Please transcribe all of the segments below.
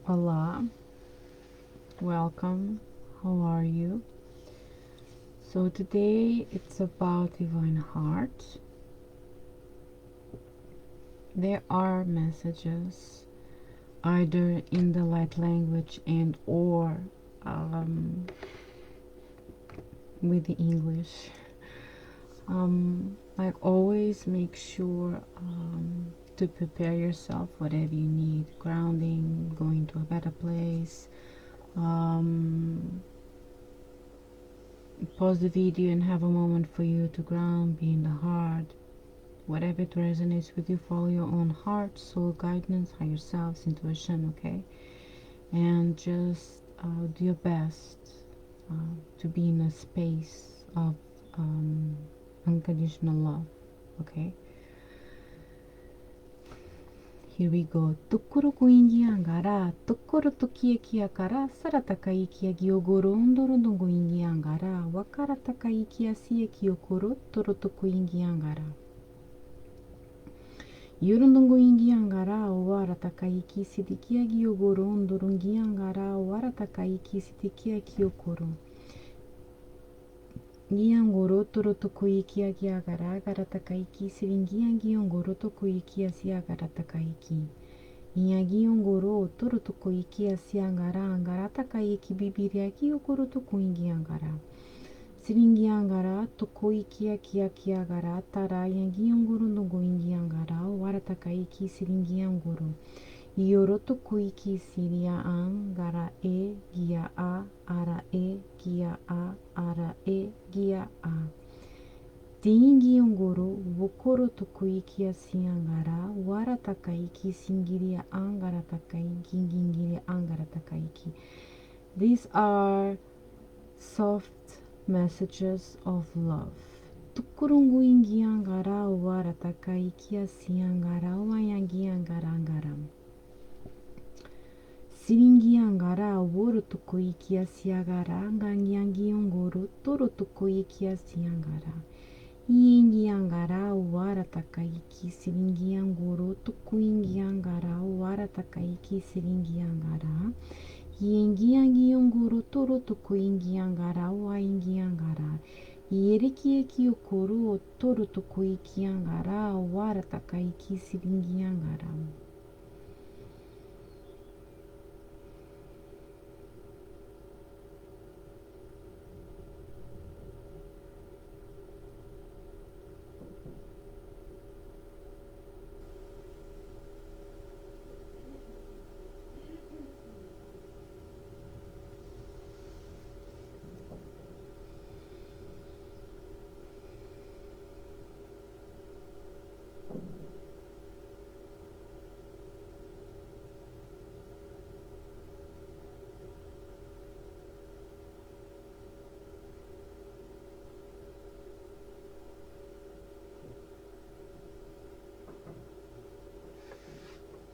Hola, welcome. How are you? So today it's about divine heart. There are messages either in the light language and or with the English. Like always, make sure to prepare yourself whatever you need: grounding, going to a better place. Pause the video and have a moment for you to ground, be in the heart. Whatever it resonates with you, follow your own heart, soul guidance, higher selves, intuition, okay? And just do your best to be in a space of unconditional love, okay? Here we go. Tukuru kuingiangara, tukuru tukia kara, sarataka ikia giogoro, undorondo kuingiangara, wakarataka ikia sia kiokoro, toroto kuingiangara. Yorundungu ingiangara, warataka iki sitikia giogoro, undorungiangara, warataka iki sitikia kiokoro. Giangoro, toroto kuikia giagara, garataka iki siringiangoro, tokuikia sia garataka iki. Iagiyongoro toro toko iki asiangara angara taka iki bibiria kiyokoro toko ingiangara. Siringiangara toko iki akiagara tara iagiyongoro nogo ingiangara wara taka iki siringiangoro. Ioro toko iki siria angara e gia a ara e gia a ara e gia a. Tingi ongoro wokoro tokuiki asiangara wara takaiki singiria angara takaiki gingiria angara takaiki. These are soft messages of love. Tukurungu ingiangara wara takaiki asiangara wayangiangara angara. Siringiangara woro tokuiki asiagara gangiangi ongoro toro tokuiki asiangara. Iengiangara wara takaiki siringiangoro tukuingiangara wara takaiki siringiangara. Iengiangiongoro toro tukuingiangara waingiangara. Ieriki kiokoro toro tukuikiangara wara takaiki siringiangara.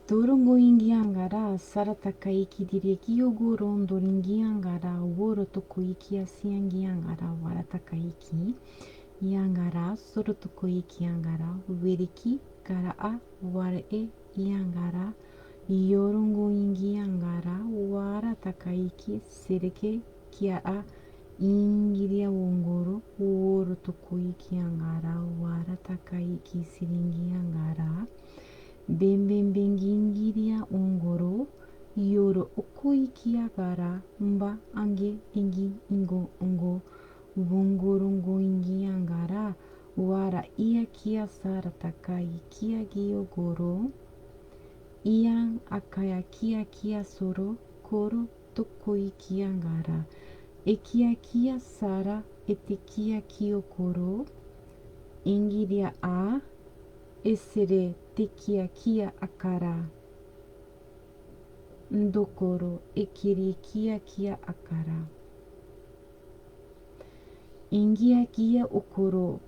Torongo ingiangara sarataka iki direki yogoro ondoringiangara woro toko iki asiangiangara warataka iki iangara soro toko iki angara weriki gara a ware e iangara yorongo ingiangara warataka iki sereke kia a ingiria wongoro woro toko iki angara warataka iki siringiangara. Bembengingiria ongoro yoro okoikiagara mba ange ingi ingo ongo wongorongo ingiangara wara ia kia saratakai kia giogoro iang akaya kia soro koro tokoikiangara ekia kia sara etekia kiokoro ingiria a esere tekia kia akara ndokoro ekiri kia akara ingia kia okoro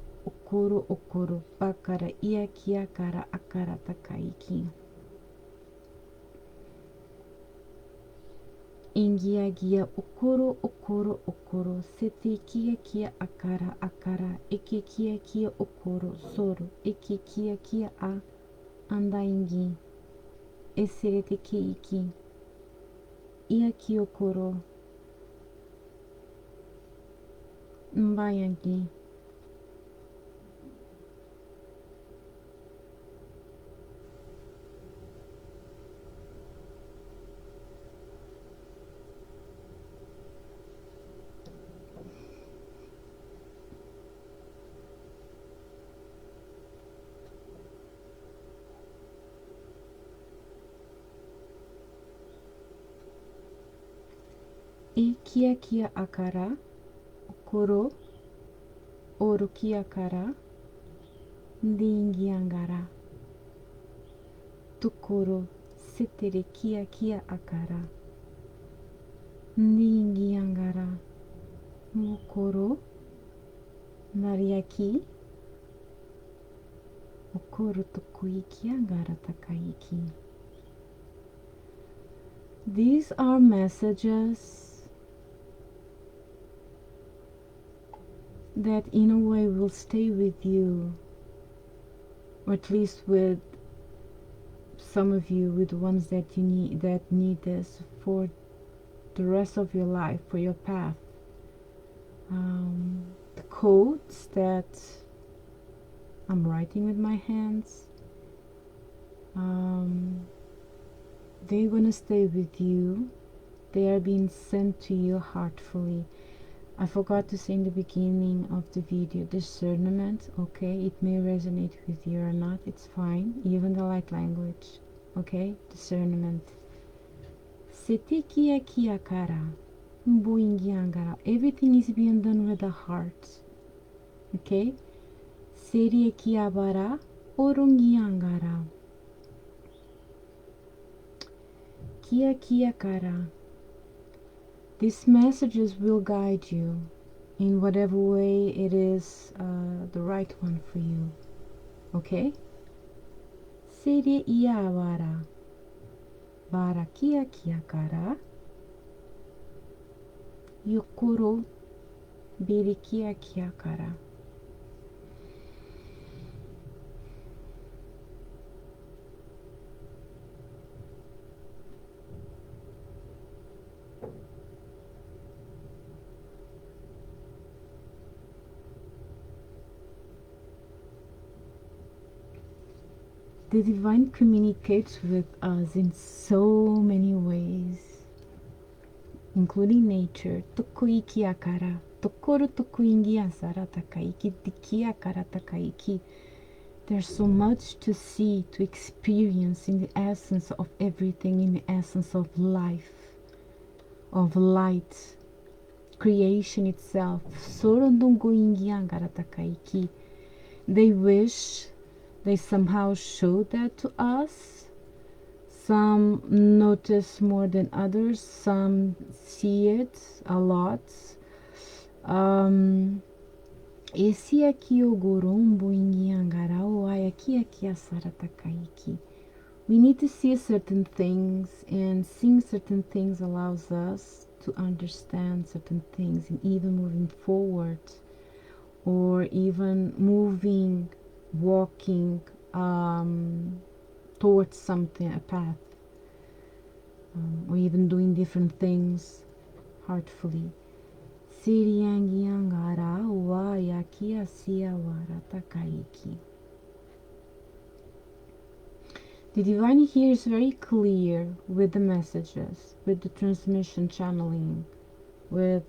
bakara ia kia kara akara takaiki ingia gia okoro sete kia akara eke kia okoro soro eke kia a anda ingi eserete keiki Iaki okoro. Mbayagi. Ikia akara. Okoro. Oruki akara. Ndingi angara. Tukoro. Setere kia akara. Ndingi angara. Okoro. Nariaki. Okoro tokuiki angara takaiki. These are messages that in a way will stay with you, or at least with some of you, with the ones that need this for the rest of your life, for your path. The codes that I'm writing with my hands, they're gonna stay with you. They are being sent to you heartfully. I forgot to say in the beginning of the video, discernment, okay? It may resonate with you or not, it's fine. Even the light language, okay? Discernment. Setikia kia kara. Mbuingiangara. Everything is being done with the heart, okay? Serie kia bara. Orungiangara. Kia kara. These messages will guide you in whatever way it is the right one for you. Okay? Serie ia vara. Vara kia kara. Yokoro biri kia kara. The divine communicates with us in so many ways, including nature. Tokoiki akara, tokoro tokoingi asara takaiki, tiki akara takaiki. There's so much to see, to experience in the essence of everything, in the essence of life, of light, creation itself. Sorondongoingi angara takaiki. They wish. They somehow show that to us. Some notice more than others. Some see it a lot. Esse aqui o gorombo ingiangara o ayaki aqui asaratakaiki. We need to see certain things, and seeing certain things allows us to understand certain things, and even moving forward, or even moving, walking towards something, a path, or even doing different things heartfully. Siriangiangara wa yaki asia warata kaiki. The divine here is very clear with the messages, with the transmission channeling, with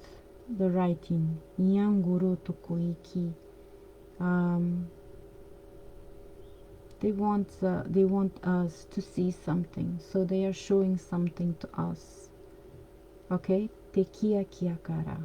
the writing. Nyanguru tokuiki. They want us to see something, so they are showing something to us. Okay, tekia kiakara.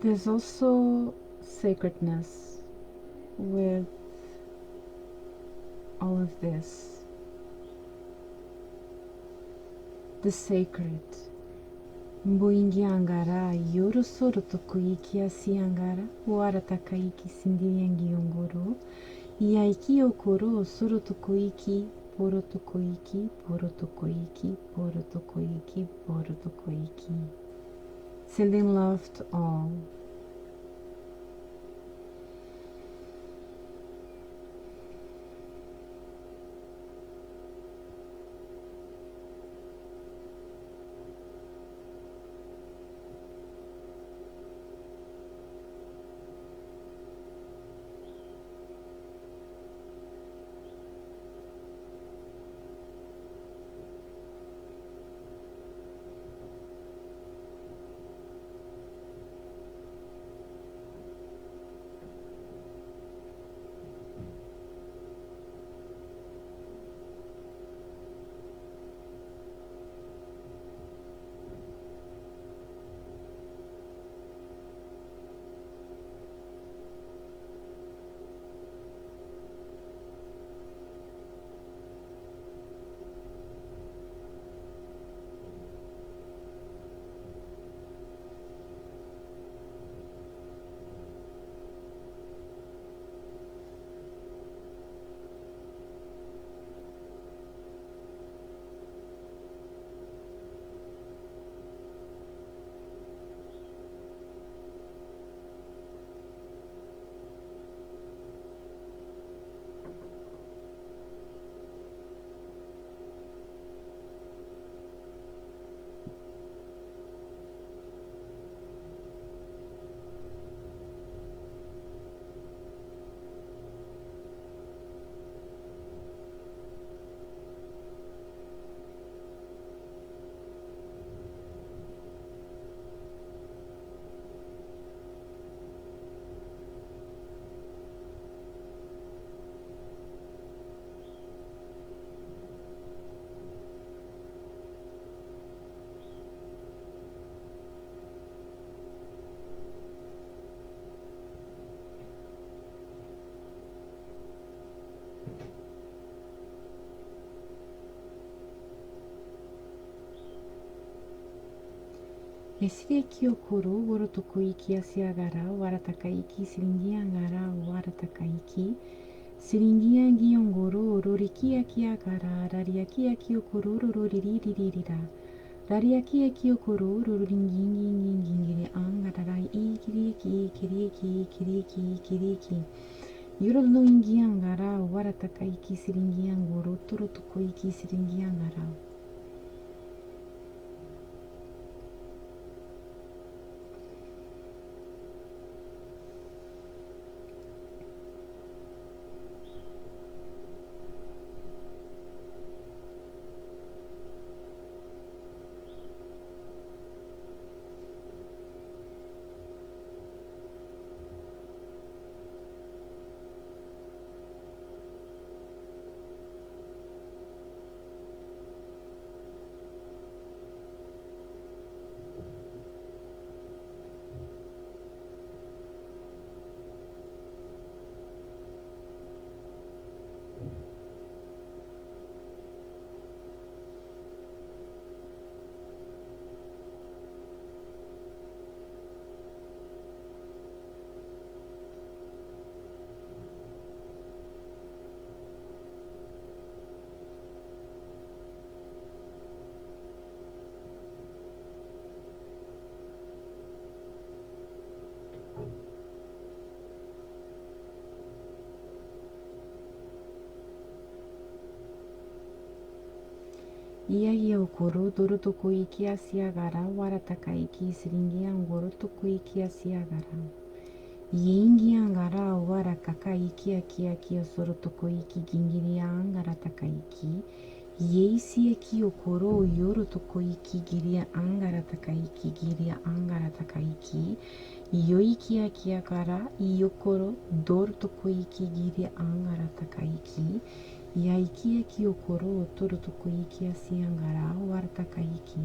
There's also sacredness with all of this. The sacred. Mboingi angara yoro soro tokuiki asi angara wara takaiki sindiriangi ongoro iaiki okoro soro tokuiki poro tokuiki poro tokuiki poro tokuiki poro tokuiki. Sending love to all. Esireki okoro woro tokuiki asiagara waratakaiki siringiangara waratakaiki siringiangi ongoro rorikia kiagara rariakia kiokoro roririririra rariakia kiokoro roringingingingingi angararai ikirieki yoro no ingiangara waratakaiki siringiangoro toro tokuiki siringiangara. Ia okoro doro tokuiki asiagara waratakaiki siringiangoro tokuiki asiagara. Yingiangara warakakaiki akiaki osoro tokuiki gingiriangara takaiki. Yeisi eki okoro yoro tokuiki giria angara takaiki giria angara takaiki. Yoiki akiagara yokoro doro tokuiki giria angara takaiki. Yaiki eki okoro toro tokuiki asiangara waratakaiki.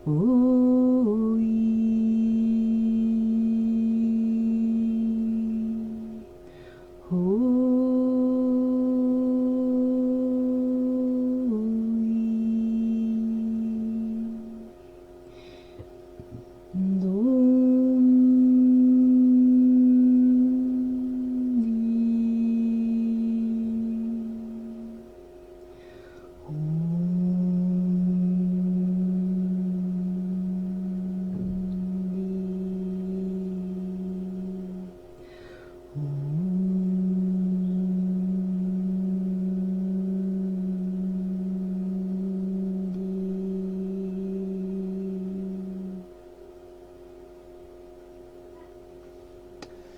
Oi.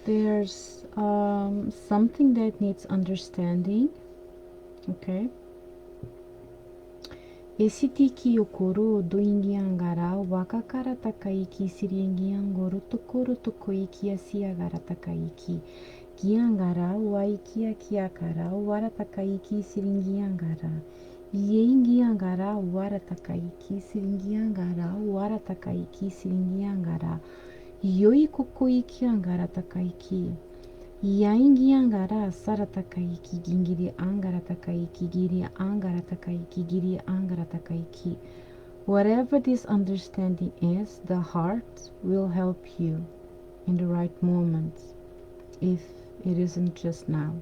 There's something that needs understanding, okay? Esse tiki okoro do ingiangara wakakara takaiki siriengiangoro tokoro tokoiki asiagara takaiki. Giangara waikia kiakara wara takaiki siringiangara. Yengiangara wara takaiki siringiangara wara takaiki siringiangara. Yoi kokoiki angara takaiki. Yaingi angara sara takaiki gingiri angara takaiki giri angara takaiki giri angara takaiki. Whatever this understanding is, the heart will help you in the right moments, if it isn't just now.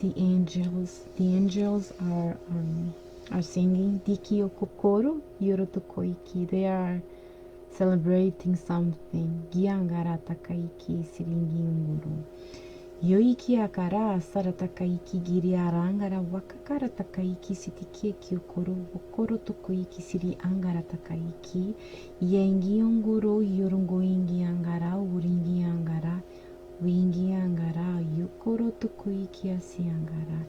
The angels are singing Diki Okokoro Yorotokoiki. They are celebrating something. Giangara takaiki siringi unguru. Yoiki akara sara takaiki giri arangara wakakara takaiki sitikie kyokoro okoro tokoiki siri angara takaiki. Yengi unguru yorungo ingi angara uringi angara. Wingi angara yukoro tokoiki asiangara.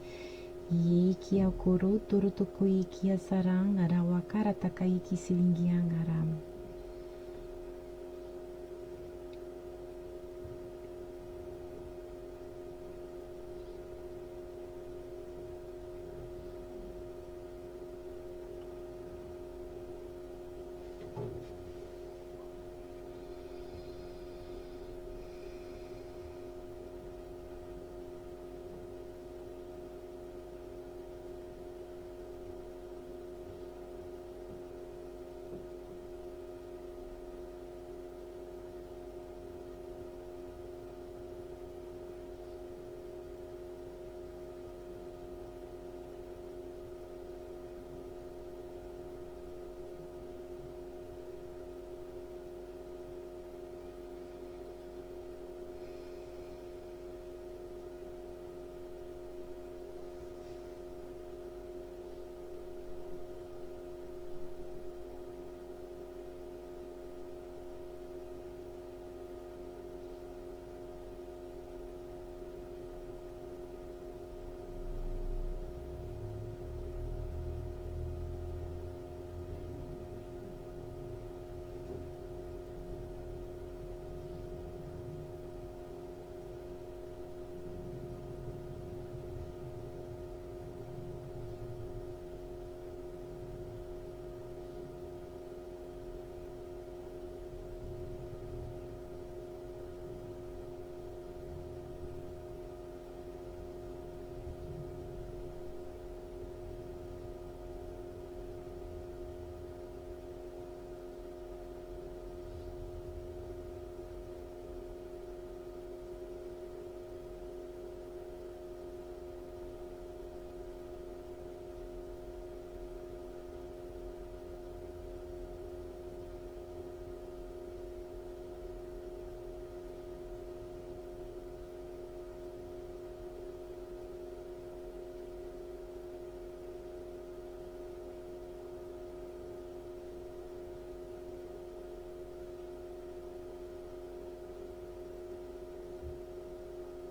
Yiki akoro toro tokoiki asarangara wakara takaiki siringi angara.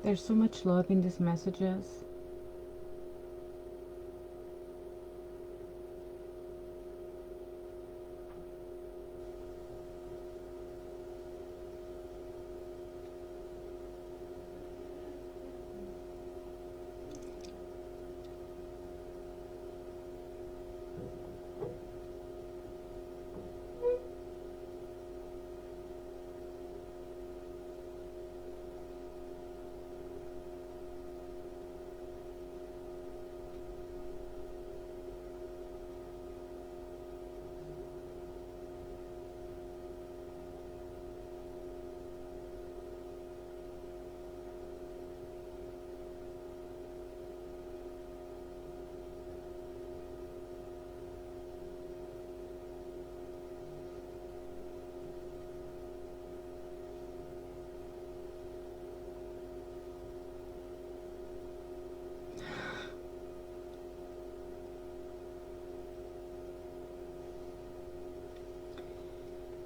There's so much love in these messages.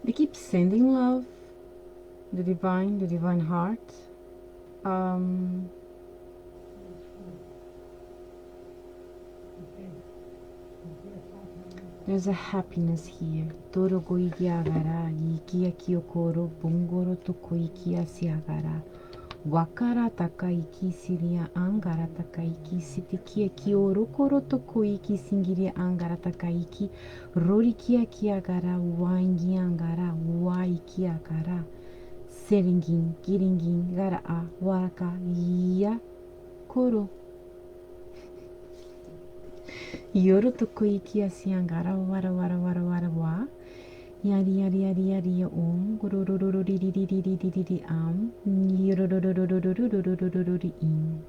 They keep sending love, the divine heart. Um, there's a happiness here. Toro goiki agara, iki aki okoro, bongoro to koiki asiagara. Wakara takaiki siria angara takaiki sitikia ki orokoro to koiki singiria angara takaiki rorikia kiagara wangi angara waiki agara seringin giringin gara a waraka ya koro yoro to koiki asiangara wara wara wara wara wa yari yari yari yari om gorororororiririririririri am yororororororororororori im.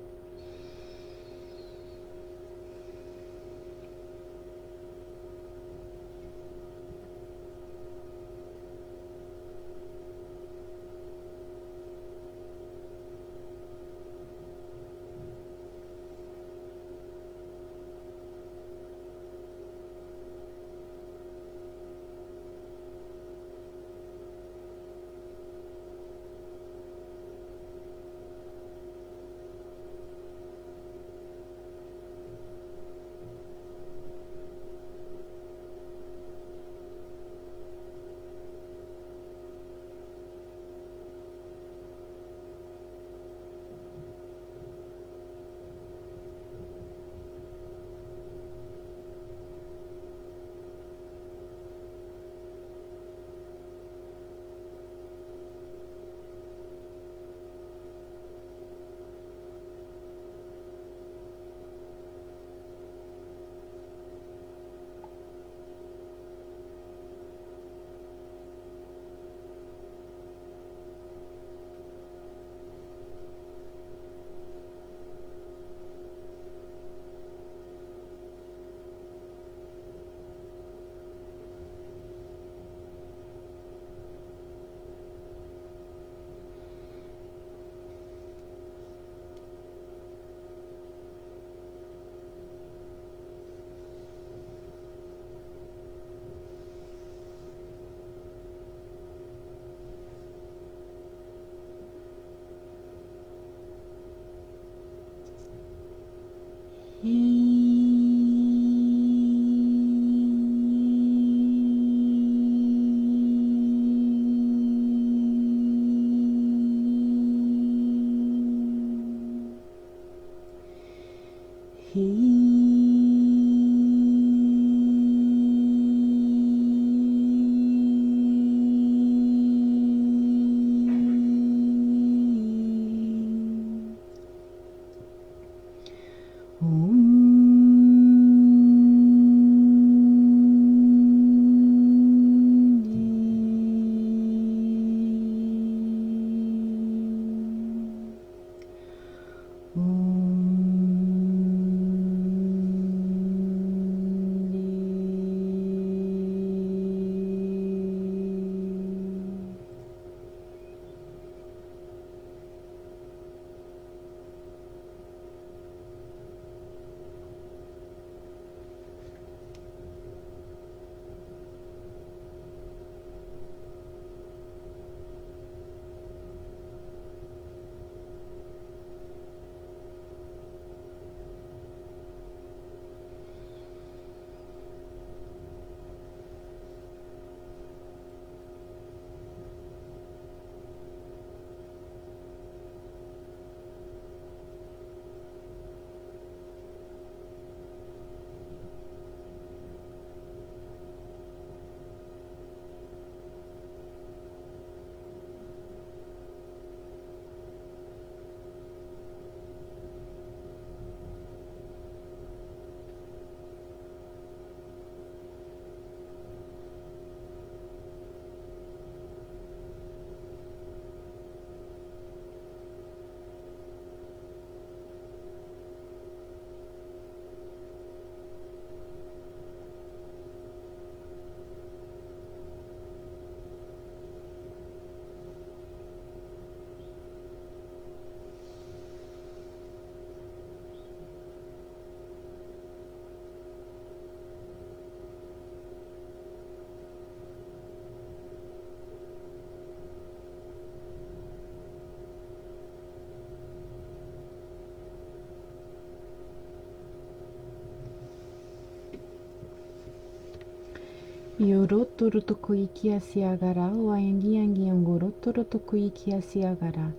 Yorotoro toko iki asiagara, o ayangi yangi yongoro, toro toko iki asiagara.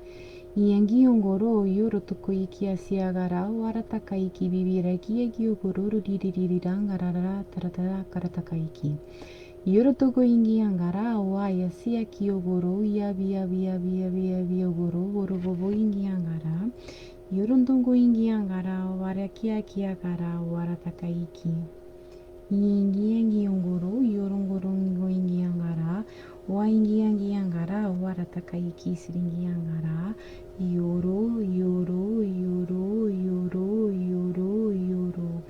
Yangi yongoro, yoro toko iki asiagara, o arataka iki bibiraki yagi yogoro, ririririranga taratara karataka iki. Yoro toko ingi yangara, o ayasi aki yogoro, yabi yabi yabi yabi yabi yogoro, woro bobo ingi yangara. Yorondongo ingi yangara, o araki aki yagara, o arataka iki. Yingi yangi yongoro, yorongorongo ingi yangara, wa ingi yangi yangara, warataka iki siringi yangara, yoro, yoro, yoro, yoro, yoro, yoro,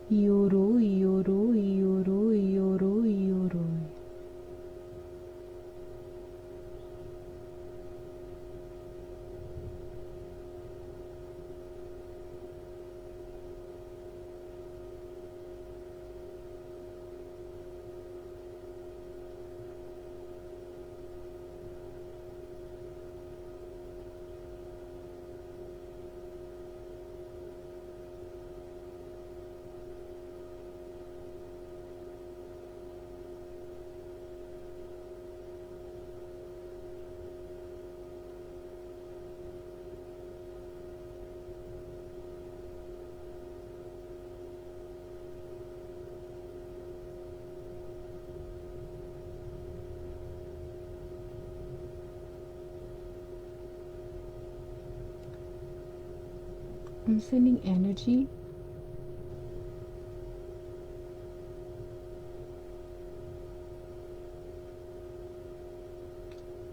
yoro, yoro, yoro, yoro, yoro. I'm sending energy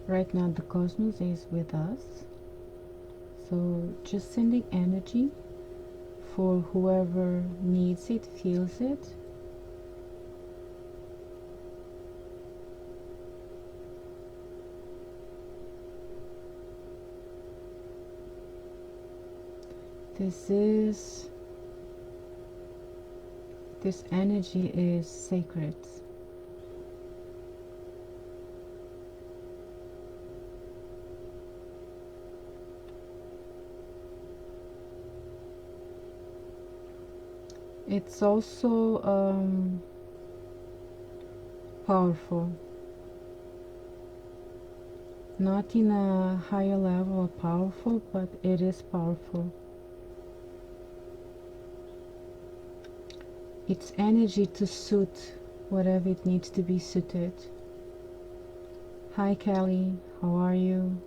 right now. The cosmos is with us, so just sending energy for whoever needs it, feels it. This energy is sacred. It's also powerful, not in a higher level of powerful, but it is powerful. It's energy to suit whatever it needs to be suited. Hi Kelly, how are you?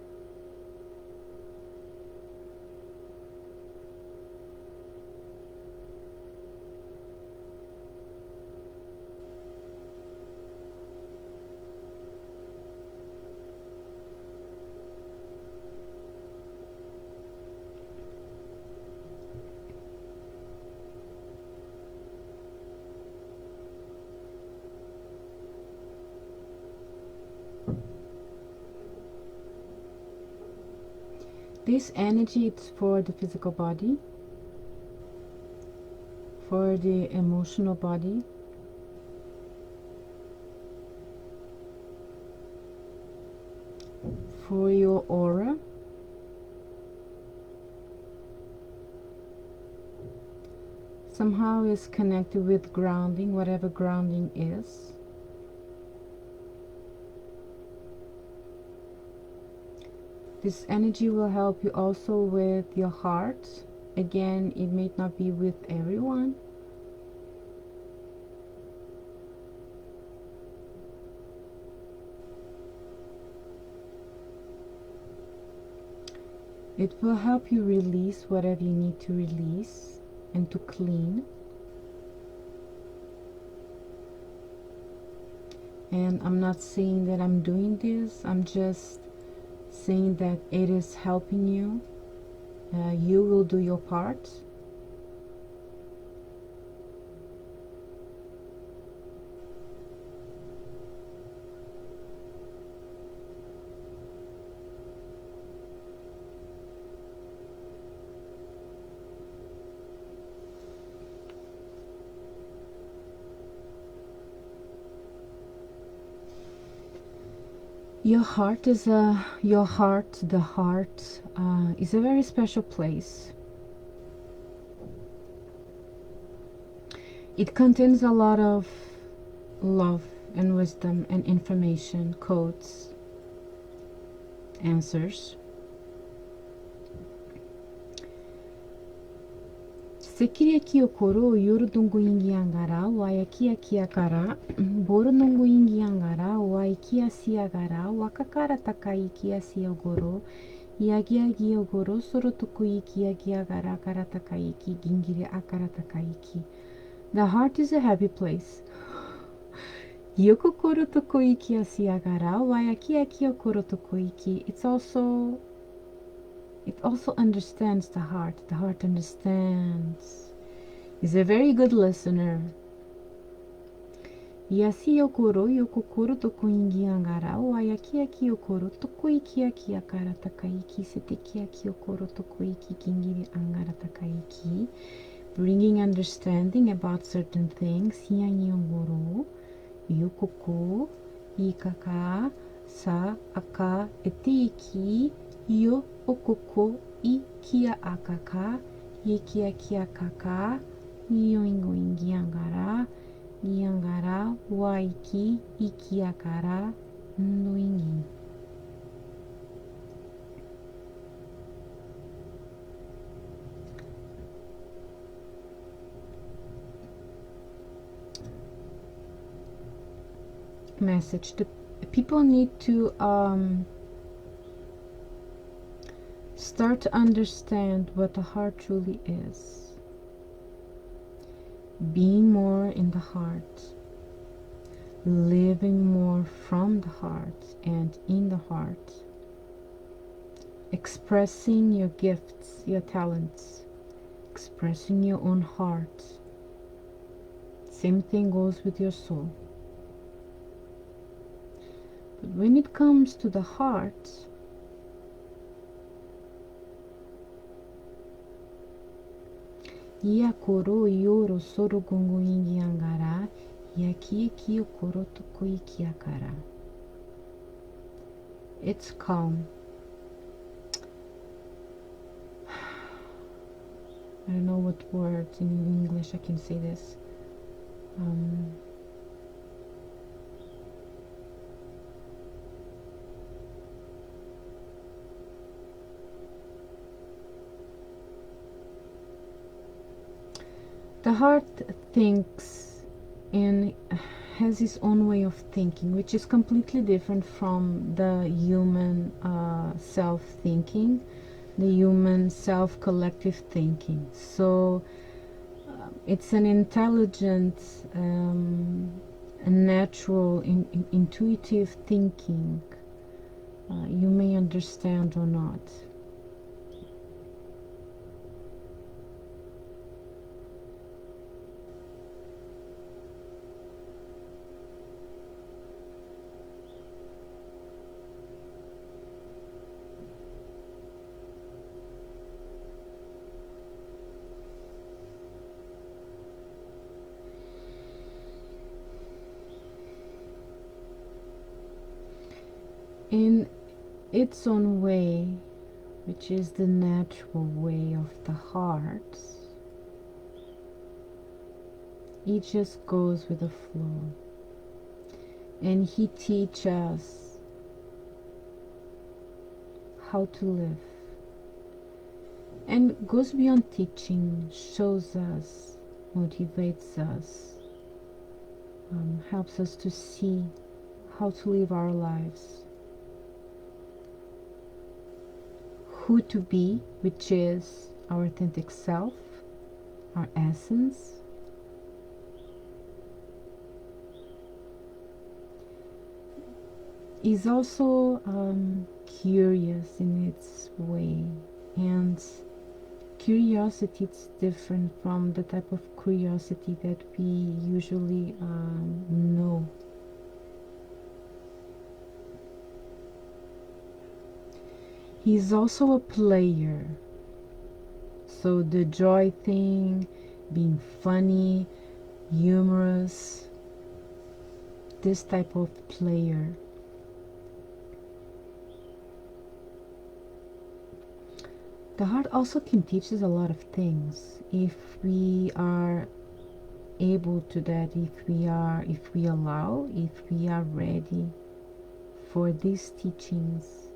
This energy is for the physical body, for the emotional body, for your aura, somehow is connected with grounding, whatever grounding is. This energy will help you also with your heart. Again, it may not be with everyone. It will help you release whatever you need to release and to clean. And I'm not saying that I'm doing this, I'm just saying that it is helping you. You will do your part. The heart is a very special place. It contains a lot of love and wisdom and information, codes, answers. Sekiria ki o koro o yuru dungu ingi angara, wai akia kia kara, boru nungu ingi angara, wai kia siagara, wakakara takai kia siogoro, iagiagi ogoro, soro tuku iki agiagara kara takaiki, gingiri akara takaiki. The heart is a happy place. Yoko koro tuku iki asiagara, wai akia kia koro tuku iki. It also understands the heart. The heart understands. Is a very good listener. Yasi yokoro yokokoro toko ingi angara o ayaki aki yokoro toko iki aki akara takaiki seteki aki yokoro toko iki gingiri angara takaiki. Bringing understanding about certain things. Hiyangi yongoro yokoko ikaka sa aka etiki yo okoko i kia akaka ikia kia kaka ioingo ingi angara iangara waiki ikiakara ndoingi. Message: the people need to start to understand what the heart truly is. Being more in the heart, living more from the heart and in the heart, expressing your gifts, your talents, expressing your own heart. Same thing goes with your soul. But when it comes to the heart, ia koro ioro soro gongo ingi angara, ia kia kia koro toko iki akara. It's calm. I don't know what words in English I can say this. The heart thinks and has its own way of thinking, which is completely different from the human self-thinking, the human self-collective thinking. So it's an intelligent, a natural, intuitive thinking. You may understand or not. In its own way, which is the natural way of the heart, it just goes with the flow. And he teaches us how to live. And goes beyond teaching, shows us, motivates us, helps us to see how to live our lives. Who to be, which is our authentic self, our essence. Is also curious in its way, and curiosity is different from the type of curiosity that we usually know. He's also a player, so the joy thing, being funny, humorous, this type of player. The heart also can teach us a lot of things if we are able to that if we allow, if we are ready for these teachings.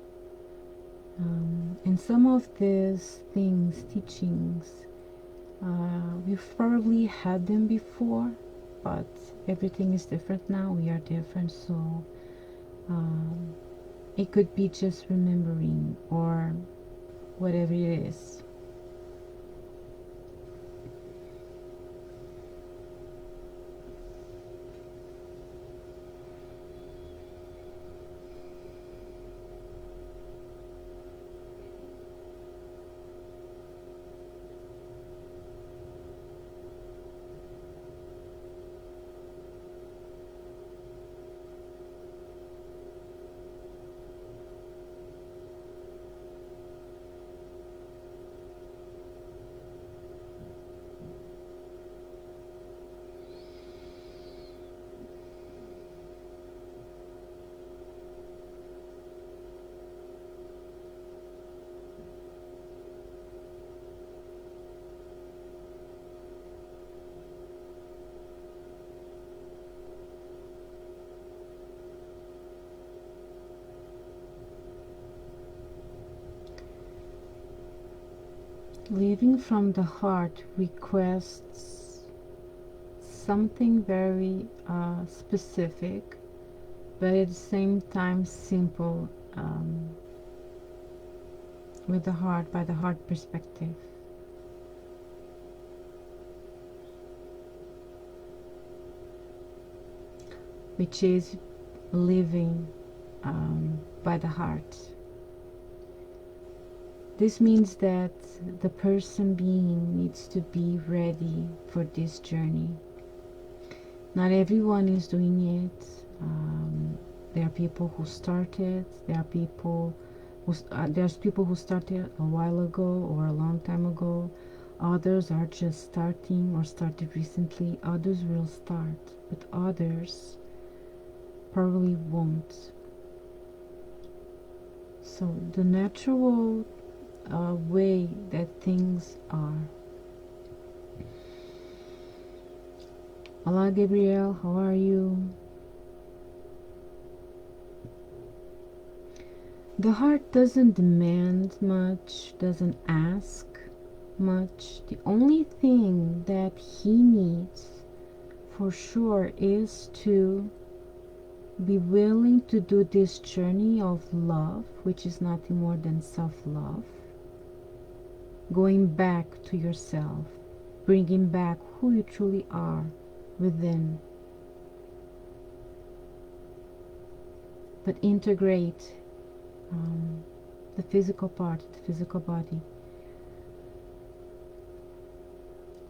And some of these things, teachings, we've probably had them before, but everything is different now. We are different, so it could be just remembering or whatever it is. Living from the heart requests something very specific, but at the same time simple, with the heart, by the heart perspective. Which is living by the heart. This means that the person being needs to be ready for this journey. Not everyone is doing it. There are people who started. There's people who started a while ago or a long time ago. Others are just starting or started recently. Others will start, but others probably won't. So the natural way that things are. Hola Gabriel, how are you? The heart doesn't demand much, doesn't ask much. The only thing that he needs for sure is to be willing to do this journey of love, which is nothing more than self-love. Going back to yourself, bringing back who you truly are within. But integrate the physical part, the physical body.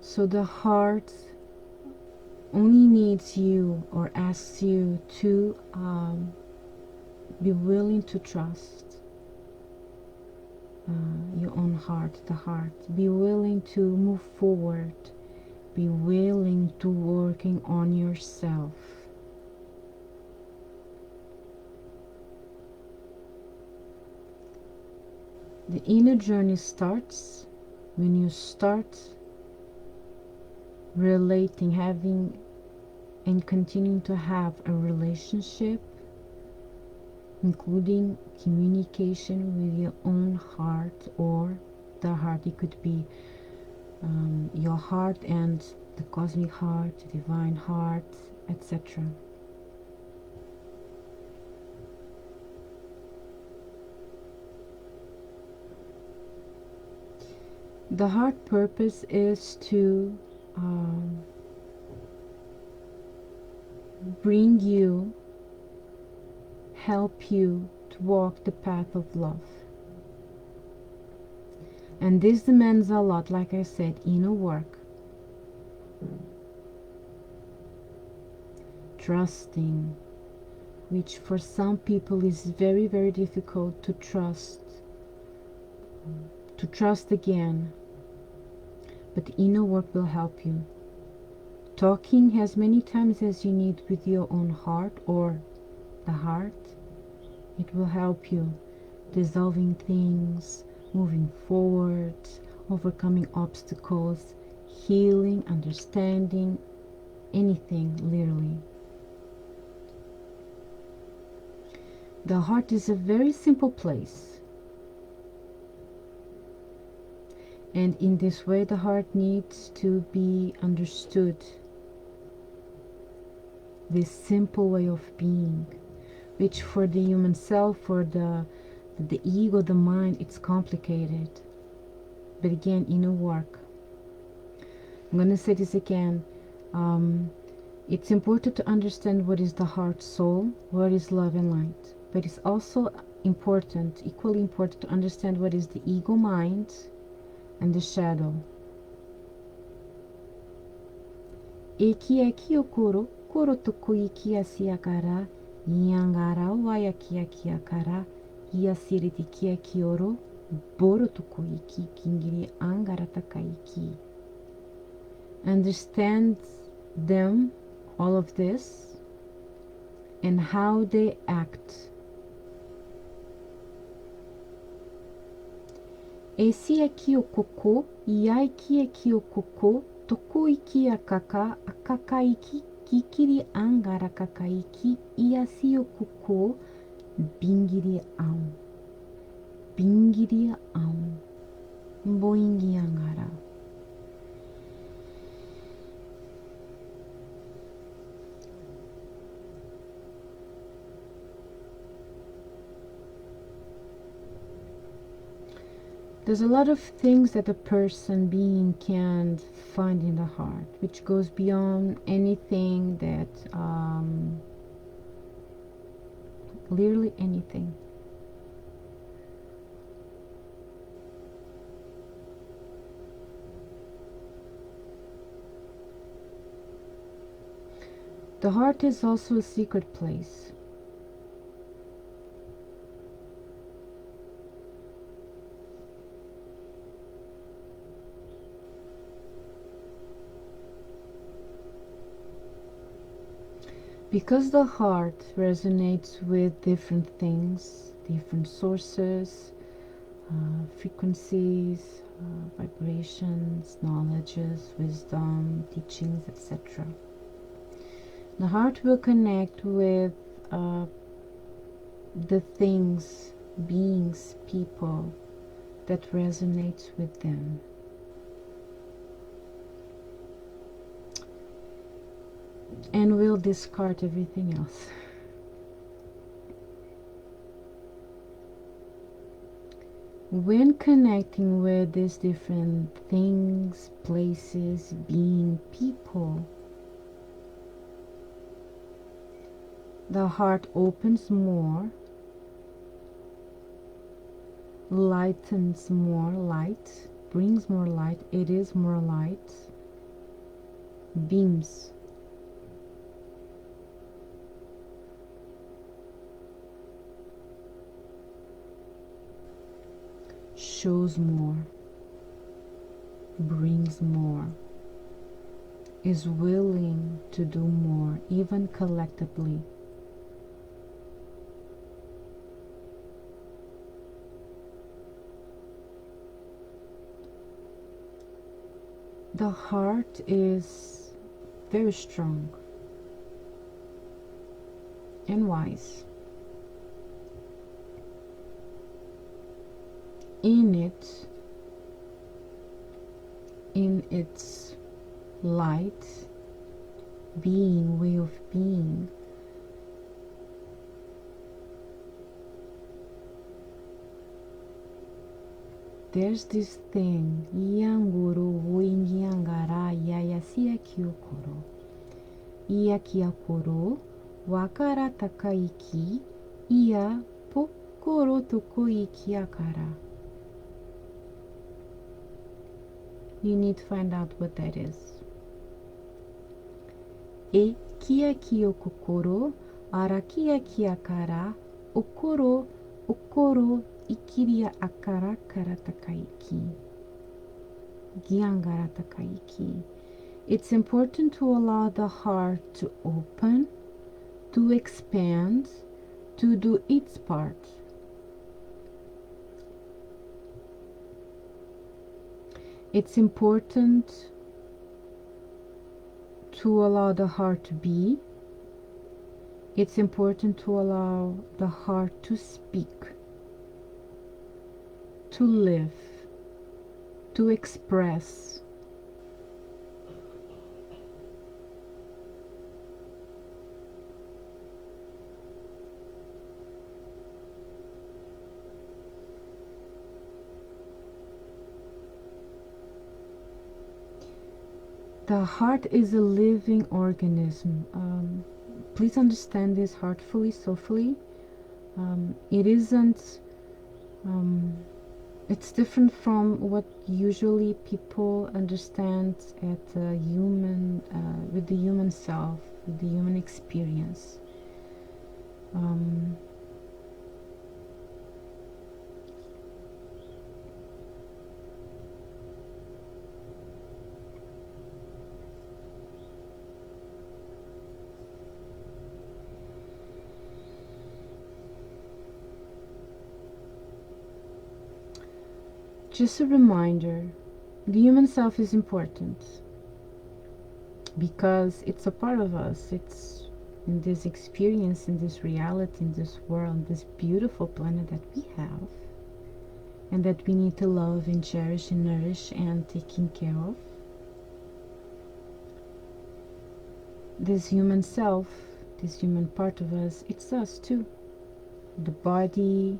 So the heart only needs you or asks you to be willing to trust your own heart, the heart. Be willing to move forward. Be willing to working on yourself. The inner journey starts when you start relating, having and continuing to have a relationship, including communication with your own heart or the heart. It could be your heart and the cosmic heart, the divine heart, etc. The heart purpose is to bring you, help you to walk the path of love. And this demands a lot, like I said, inner work. Trusting, which for some people is very, very difficult to trust again. But inner work will help you. Talking as many times as you need with your own heart or the heart, it will help you dissolving things, moving forward, overcoming obstacles, healing, understanding, anything, literally. The heart is a very simple place. And in this way, the heart needs to be understood. This simple way of being, which for the human self, for the ego, the mind, it's complicated. But again, inner work. I'm going to say this again. It's important to understand what is the heart soul, what is love and light. But it's also important, equally important, to understand what is the ego mind and the shadow. Eki eki okoro, koro toko iki asiakara, iangara wayaki akiakara, iasiriti kia kioro, boro toko iki kingiri angara takaiki. Understand them, all of this, and how they act. Esi aqui o cocô, iai ki aqui o cocô, toko iki a kaka, kakaiki, kikiri angara kakaiki, iasi o cocô, bingiri au. Bingiri au. Boingi angara. There's a lot of things that a person being can find in the heart, which goes beyond anything that, literally anything. The heart is also a secret place. Because the heart resonates with different things, different sources, frequencies, vibrations, knowledges, wisdom, teachings, etc. The heart will connect with the things, beings, people that resonates with them. And will discard everything else. When connecting with these different things, places, being, people, the heart opens more, lightens more light, brings more light, it is more light, beams. Shows more, brings more, is willing to do more, even collectively. The heart is very strong and wise. In its light, being, way of being, there's this thing, Yanguru Wingyangara Yayasia Kyokoro, Iakiakoro, Wakara Takaiki, Ia Pokoro Tokoikiakara. You need to find out what that is. E kia kio kokoro, arakia kia kara, okoro, okoro, ikiria akara karatakaiki. Gyangara takaiki. It's important to allow the heart to open, to expand, to do its part. It's important to allow the heart to be. It's important to allow the heart to speak, to live, to express. The heart is a living organism. Please understand this heartfully, soulfully. It isn't, it's different from what usually people understand at the human, with the human self, with the human experience. Just a reminder, the human self is important because it's a part of us. It's in this experience, in this reality, in this world, this beautiful planet that we have, and that we need to love and cherish and nourish and taking care of. This human self, this human part of us, it's us too. The body,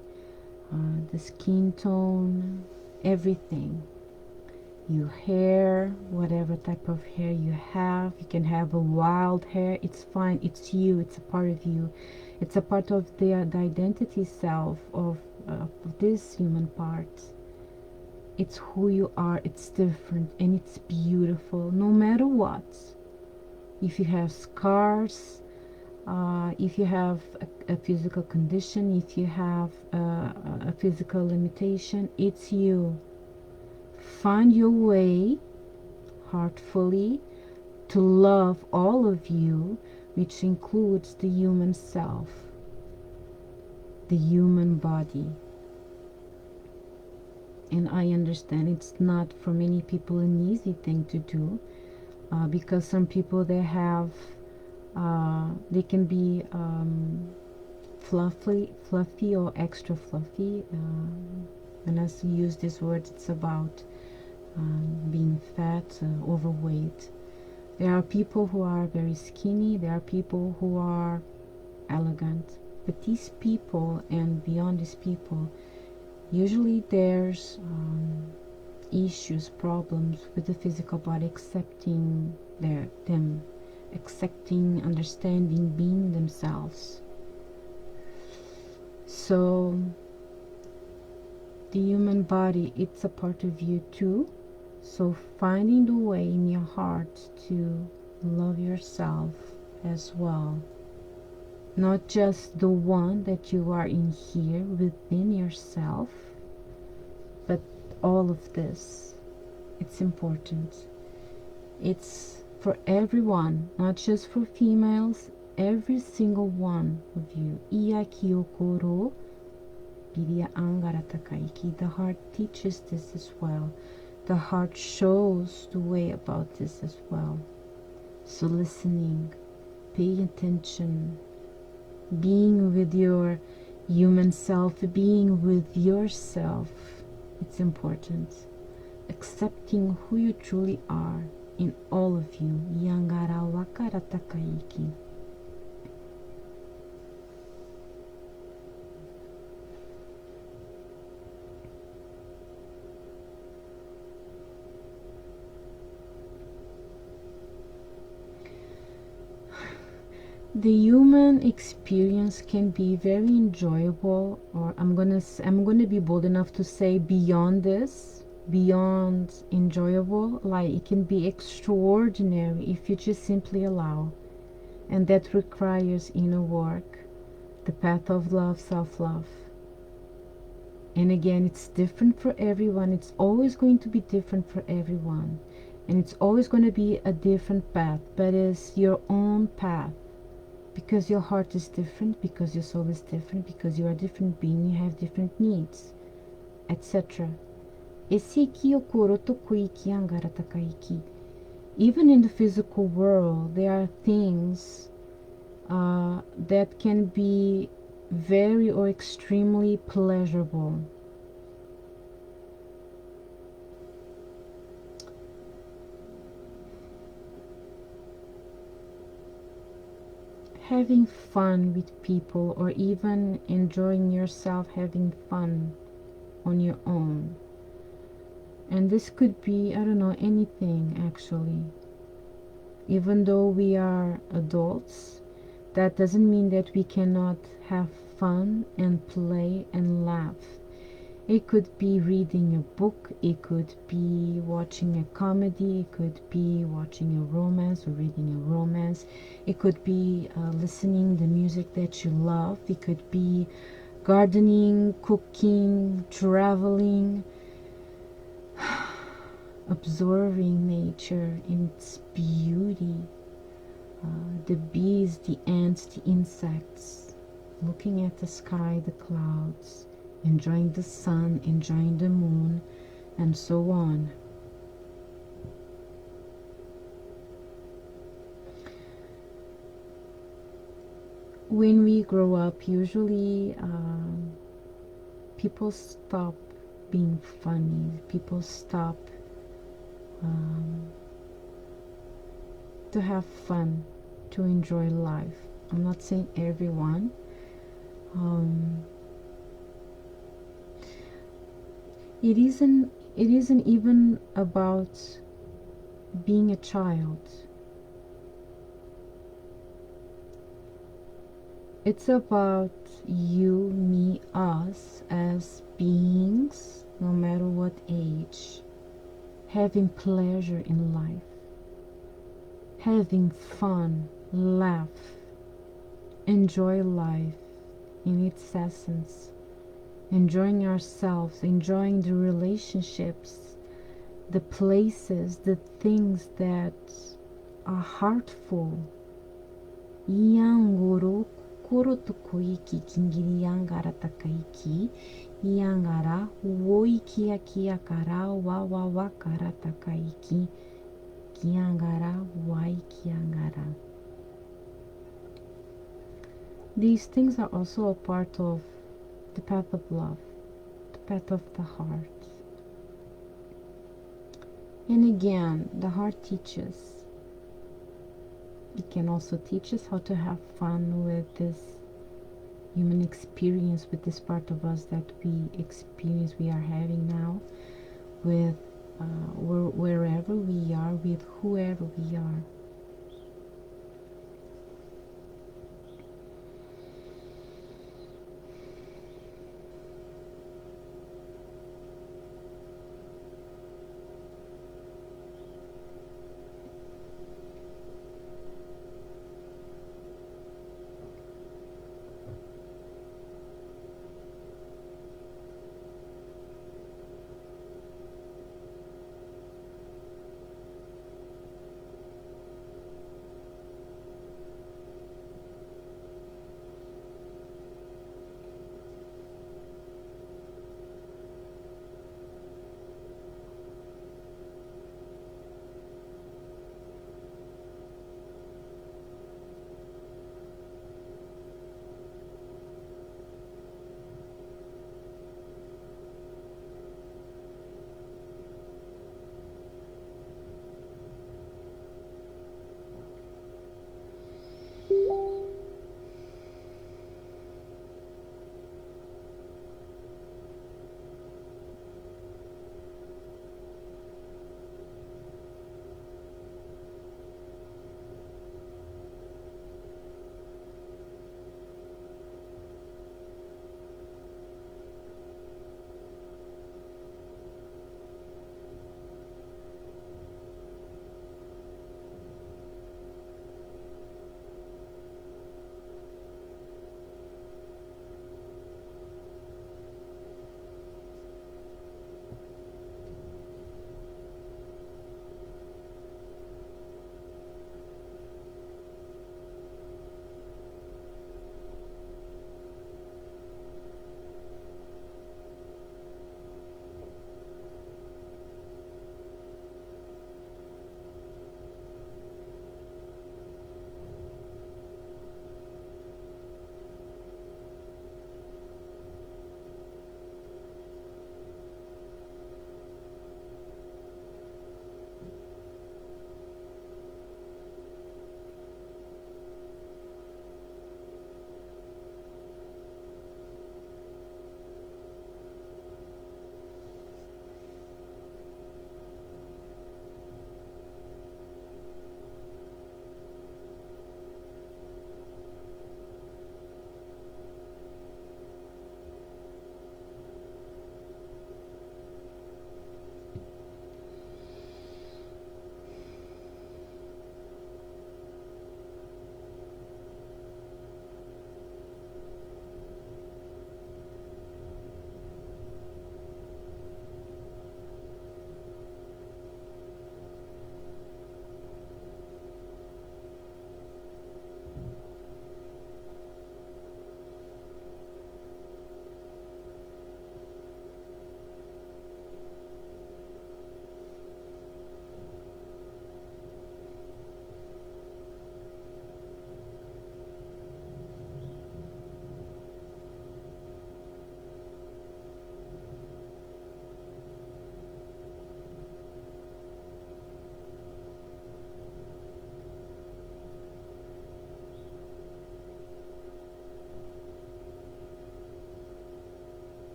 the skin tone, everything. Your hair, whatever type of hair you have. You can have a wild hair, it's fine, it's you, it's a part of you. It's a part of the identity self of this human part. It's who you are, it's different and it's beautiful no matter what. If you have scars, if you have a physical condition, if you have a physical limitation, it's you. Find your way heartfully to love all of you, which includes the human self, the human body. And I understand it's not for many people an easy thing to do, because some people they have they can be fluffy or extra fluffy. When I use this word, it's about being fat, overweight. There are people who are very skinny. There are people who are elegant. But these people and beyond these people, usually there's issues, problems with the physical body, accepting them, accepting, understanding, being themselves. So the human body, it's a part of you too. So finding the way in your heart to love yourself as well. Not just the one that you are in here within yourself, but all of this. It's important. It's for everyone, not just for females, every single one of you. Iya kiyokoro biria angara takaiki. The heart teaches this as well. The heart shows the way about this as well. So listening, paying attention, being with your human self, being with yourself, it's important. Accepting who you truly are in all of you. Yangara wakara takaiki. The human experience can be very enjoyable, or I'm gonna be bold enough to say beyond this, beyond enjoyable. Like it can be extraordinary if you just simply allow, and that requires inner work, the path of love, self-love. And again, it's different for everyone. It's always going to be different for everyone, and it's always going to be a different path, but it's your own path. Because your heart is different, because your soul is different, because you are a different being, you have different needs, etc. Esse aqui o coro tokui ki angara takaiki. Even in the physical world, there are things that can be very or extremely pleasurable. Having fun with people, or even enjoying yourself having fun on your own. And this could be, I don't know, anything actually. Even though we are adults, that doesn't mean that we cannot have fun and play and laugh. It could be reading a book, it could be watching a comedy, it could be watching a romance or reading a romance, it could be listening the music that you love, it could be gardening, cooking, traveling, observing nature in its beauty, the bees, the ants, the insects, looking at the sky, the clouds, enjoying the sun, enjoying the moon, and so on. When we grow up, usually people stop being funny, people stop um, to have fun, to enjoy life. I'm not saying everyone. Um, it isn't even about being a child. It's about you, me, us as beings, no matter what age, having pleasure in life, having fun, laugh, enjoy life in its essence, enjoying ourselves, enjoying the relationships, the places, the things that are heartful. Yangoro korotokoiki kingiri yangara takaiki yangara woiki akiakara wawawakara takaiki kiangara waikiangara. These things are also a part of the path of love, the path of the heart. And again, the heart teaches. It can also teach us how to have fun with this human experience, with this part of us that we are having now, with wherever we are, with whoever we are.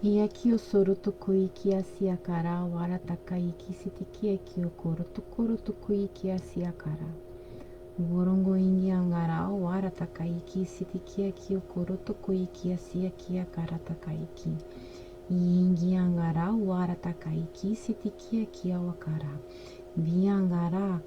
Iaki o soroto kuiki asiakara warataka iki sitiki aki o koroto koroto kuiki asiakara. Worongo ingi angara warataka iki sitiki aki o koroto kuiki asiakara takaiki. Ingi angara warataka iki sitiki aki awakara. Viangara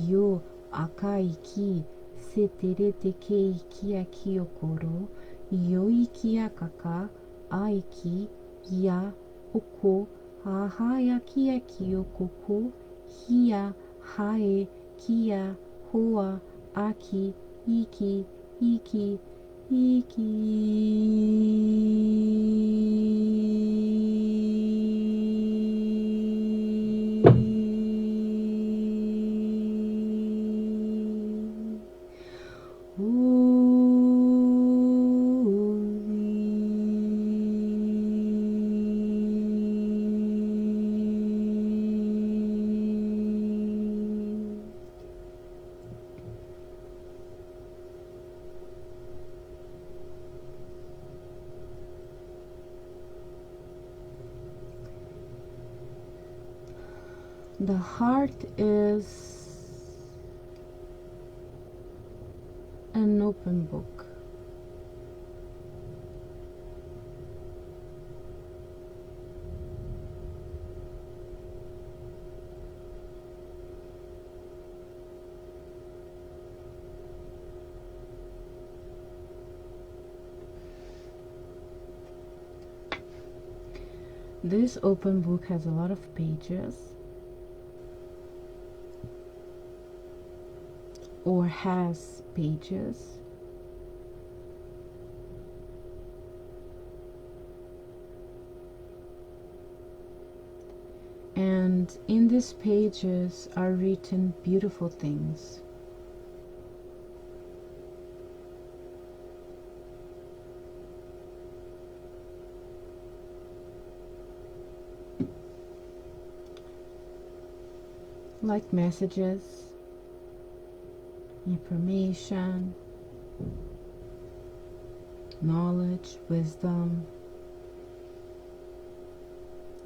yo akaiki setere teke iki aki o koro. Yo iki akaka aiki ya oko hahaya kia kio koko hia hae kia hoa aki iki iki iki The heart is an open book. This open book has a lot of pages, or has pages. And in these pages are written beautiful things. Like messages, information, knowledge, wisdom,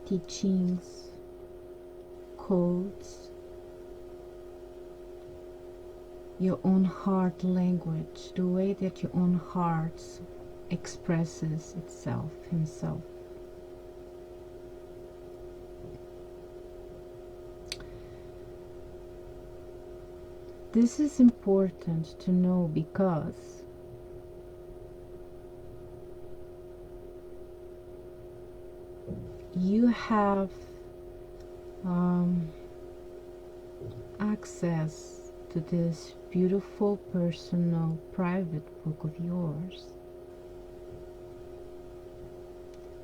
teachings, codes, your own heart language, the way that your own heart expresses itself, himself. This is important to know because you have access to this beautiful personal private book of yours,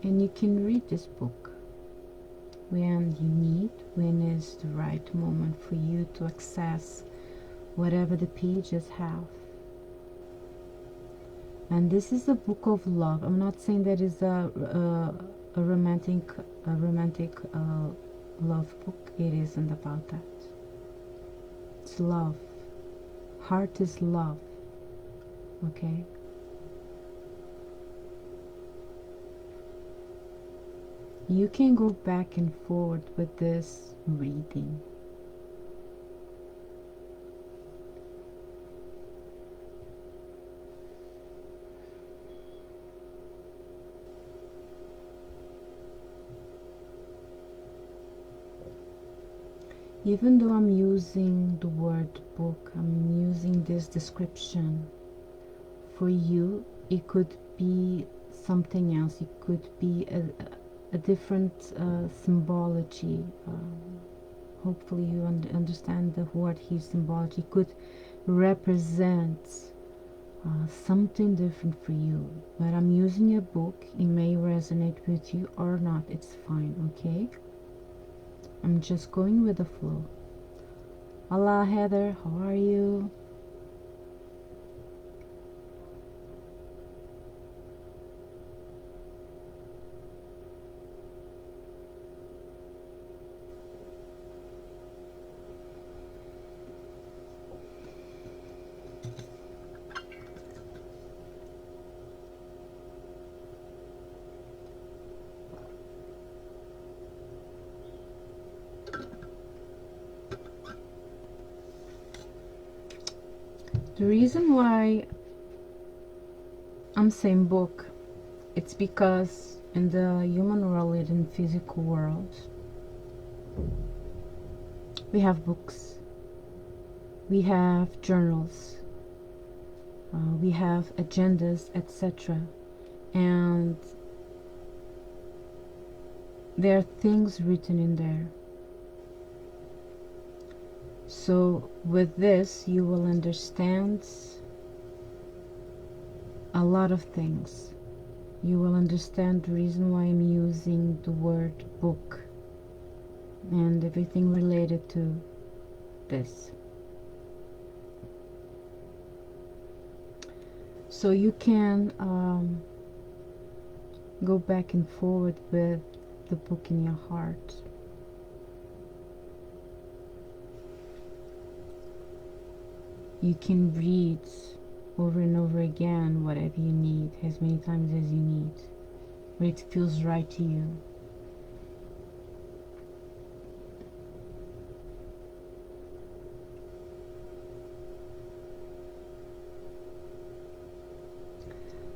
and you can read this book when you need, when is the right moment for you to access whatever the pages have. And this is a book of love. I'm not saying that is a romantic love book. It isn't about that. It's love. Heart is love. Okay. You can go back and forward with this reading. Even though I'm using the word book, I'm using this description. For you, it could be something else. It could be a different symbology. Hopefully you understand the word here, symbology. It could represent something different for you. But I'm using a book. It may resonate with you or not. It's fine, okay? I'm just going with the flow. Hola, Heather. How are you? The reason why I'm saying book, it's because in the human world and in physical world, we have books, we have journals, we have agendas, etc. And there are things written in there. So with this, you will understand a lot of things. You will understand the reason why I'm using the word book and everything related to this. So you can go back and forward with the book in your heart. You can read over and over again whatever you need, as many times as you need, where it feels right to you.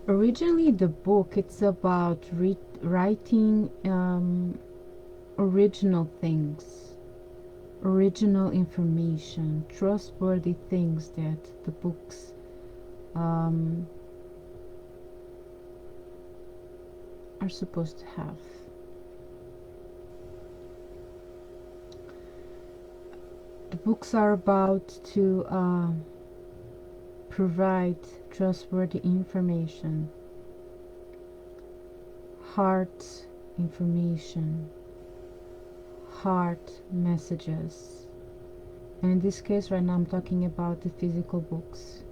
Originally, the book, it's about writing original things, original information, trustworthy things that the books are supposed to have. The books are about to provide trustworthy information, heart information, heart messages. And in this case right now I'm talking about the physical books.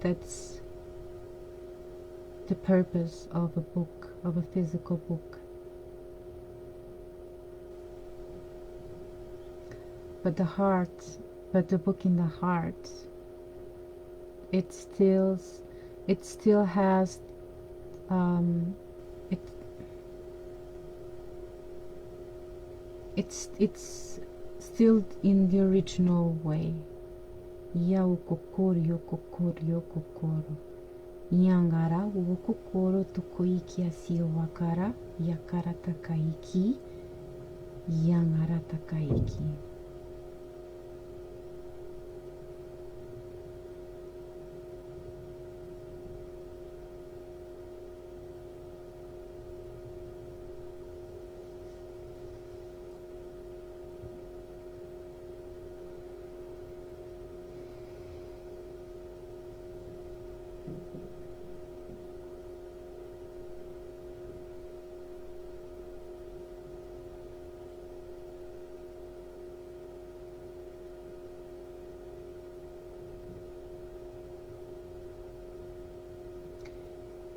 That's the purpose of a book, of a physical book. But the heart, but the book in the heart, it still has it's still in the original way. Ya kokoro kokoro. Yangara wo kokoro tokoiki asi wakara yakara takaiki yangara takaiki.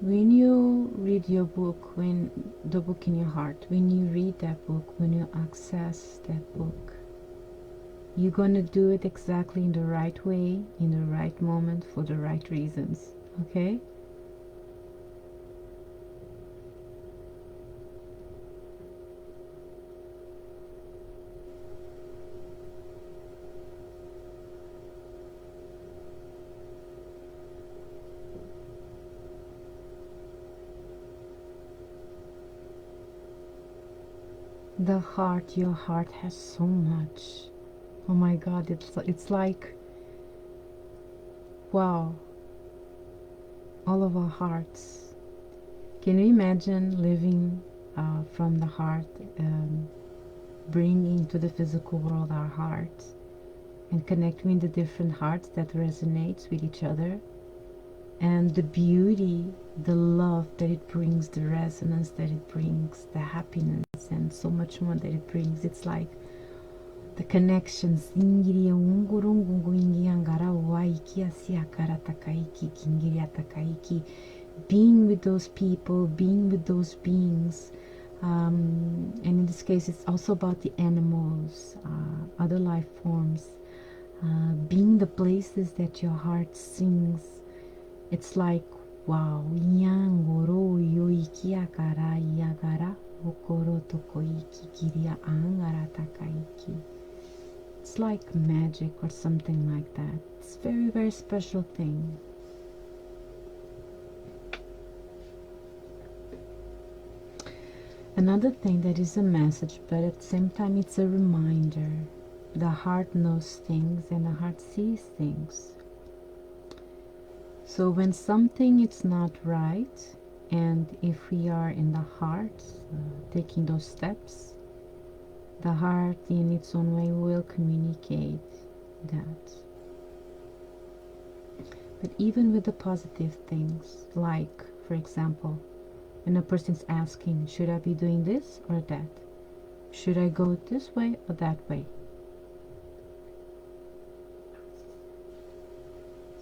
When you read your book, when the book in your heart, when you read that book, when you access that book, you're gonna do it exactly in the right way, in the right moment, for the right reasons, okay? The heart, your heart has so much. Oh my God, it's like, wow, all of our hearts. Can you imagine living from the heart, bringing into the physical world our hearts, and connecting the different hearts that resonates with each other, and the beauty, the love that it brings, the resonance that it brings, the happiness, and so much more that it brings. It's like the connections. Being with those people, being with those beings. And in this case, it's also about the animals, other life forms, being the places that your heart sings. It's like, wow. It's like magic or something like that. It's a very, very special thing. Another thing that is a message, but at the same time it's a reminder. The heart knows things and the heart sees things. So when something is not right, and if we are in the heart, taking those steps, the heart in its own way will communicate that. But even with the positive things, like, for example, when a person's asking, should I be doing this or that? Should I go this way or that way?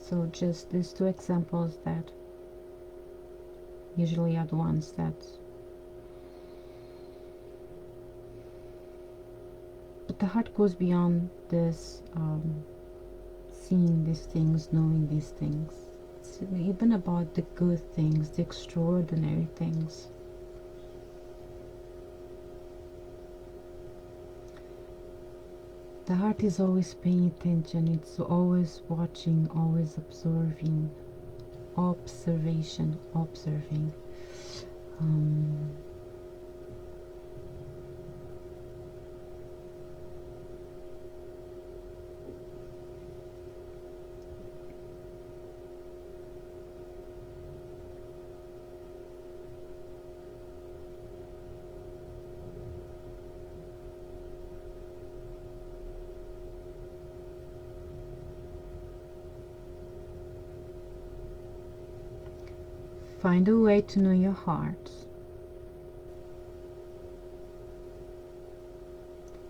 So just these two examples that usually are the ones that, but the heart goes beyond this, seeing these things, knowing these things. It's even about the good things, the extraordinary things. The heart is always paying attention, it's always watching, always observing. Observation, observing. Find a way to know your heart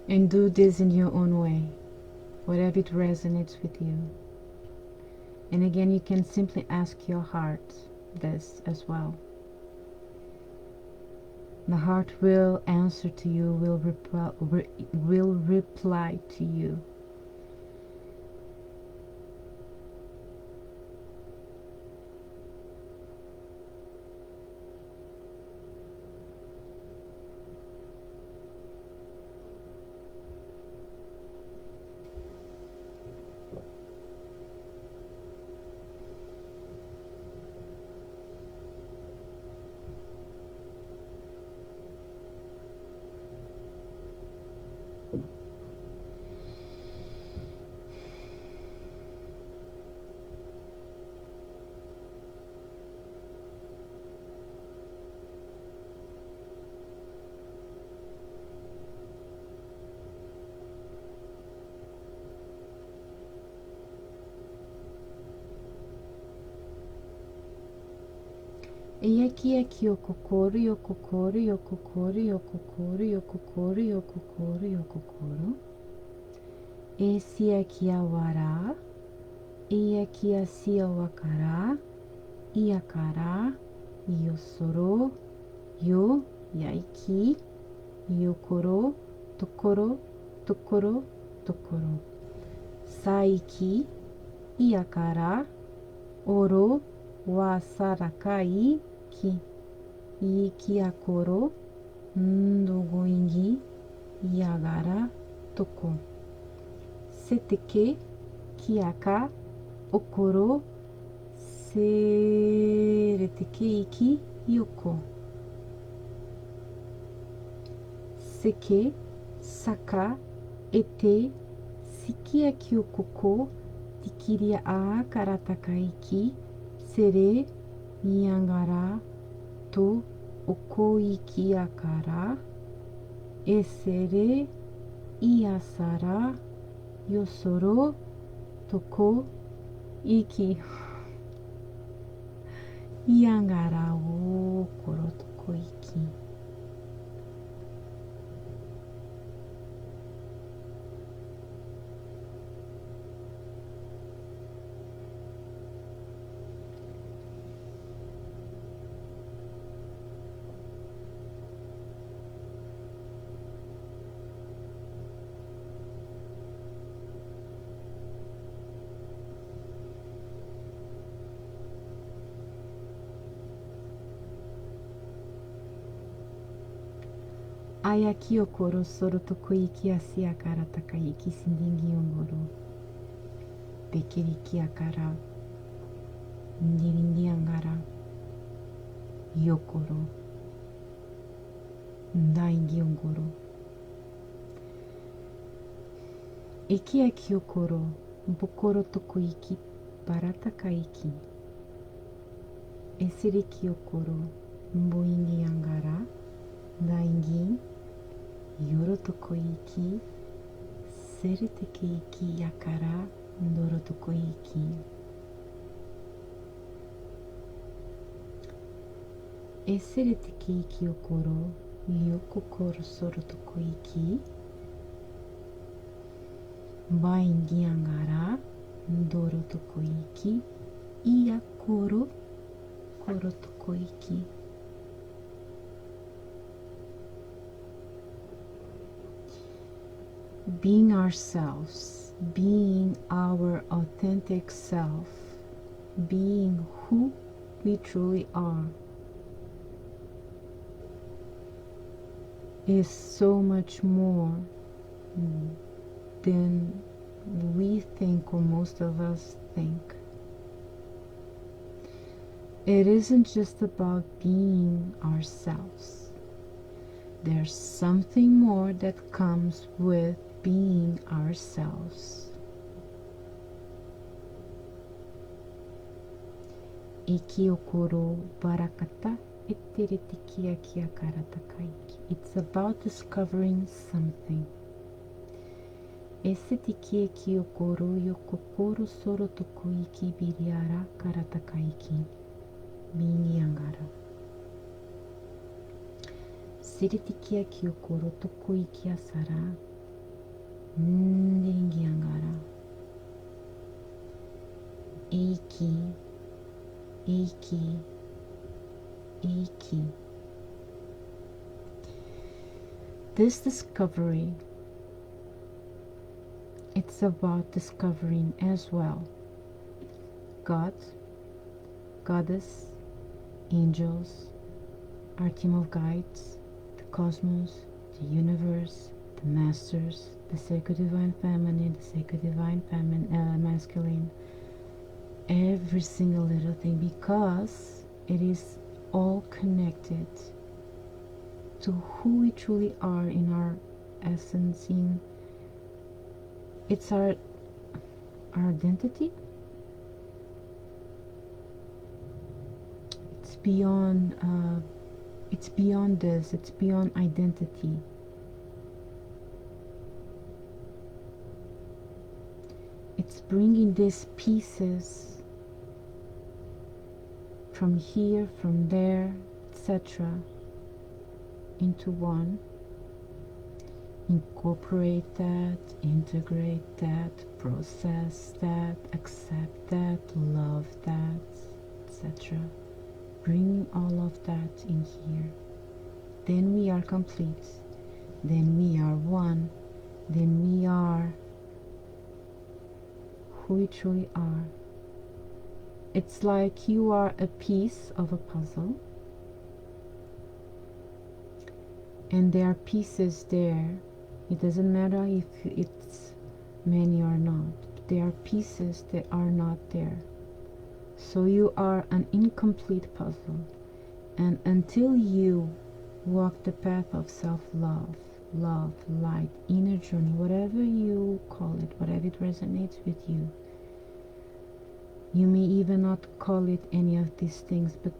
and do this in your own way, whatever it resonates with you. And again, you can simply ask your heart this as well. The heart will answer to you, will reply to you. E aqui o kokoro, e o kokoro, e o kokoro, e o kokoro, e o kokoro, e o kokoro, e o kokoro. Esse aqui é o ará, e aqui é o acará, e acará, e o sorô, yo, yaiki, e o koro, tokoro, tokoro, tokoro. Saiki, e acará, oro, wa sarakai, ki. Iki akoro, ndogo ingi, yagara, toko. Seteke, kiaka, okoro, sereteke iki, yoko. Seke, Saka, Ete, Sikia Kyokoko, Tikiria A Karatakaiki, Sere, Nyangara, To, Okoiki Akara, Esere, Iasara, Yosoro, Toko, Iki, Yangara wo Koro Toko Iki. Ayaki okoro soro tokoiki asiakara takaiki sindingi ongoro. Bekiriki akara. Ndiringi angara. Yokoro. Ndaingi ongoro. Ikiaki okoro. Bokoro tokoiki paratakaiki. Esiriki okoro. Mboingi angara. Ndaingi. Yoro tokoiki, sere tekeiki yakara, ndoro tokoiki. Esere tekeiki okoro, yoko koro soro tokoiki. Baingi angara, ndoro tokoiki. Iya koro, koro tokoiki. Being ourselves, being our authentic self, being who we truly are, is so much more than we think, or most of us think. It isn't just about being ourselves. There's something more that comes with being ourselves. Iki okoro barakata eteretikia kia karatakaiki. It's about discovering something. Esetikie ki okoro yokokoro soro tokoiki biriara karatakaiki. Bingi angara. Siritikia ki okoro tokoiki asara. Ndingi angara. Eiki, eiki, eiki. This discovery, it's about discovering as well God, Goddess, angels, our team of guides, the cosmos, the universe, the masters, the sacred divine feminine, the sacred divine masculine, every single little thing, because it is all connected to who we truly are in our essence. It's our identity. It's beyond this. It's beyond identity. It's bringing these pieces from here, from there, etc. into one. Incorporate that, integrate that, process that, accept that, love that, etc. Bring all of that in here. Then we are complete. Then we are one. Then we are who we truly are. It's like you are a piece of a puzzle, and there are pieces there. It doesn't matter if it's many or not. There are pieces that are not there. So you are an incomplete puzzle. And until you walk the path of self-love, love, light, inner journey, whatever you call it, whatever it resonates with you. You may even not call it any of these things, but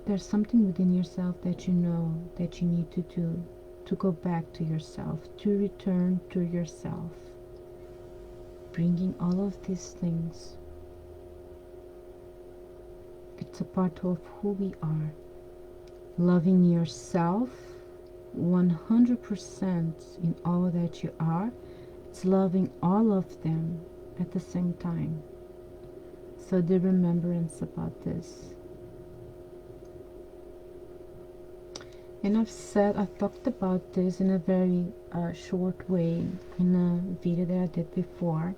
there's something within yourself that you know that you need to do, to go back to yourself, to return to yourself, bringing all of these things. It's a part of who we are. Loving yourself 100% in all that you are. It's loving all of them at the same time. So the remembrance about this. And I've talked about this in a very short way in a video that I did before.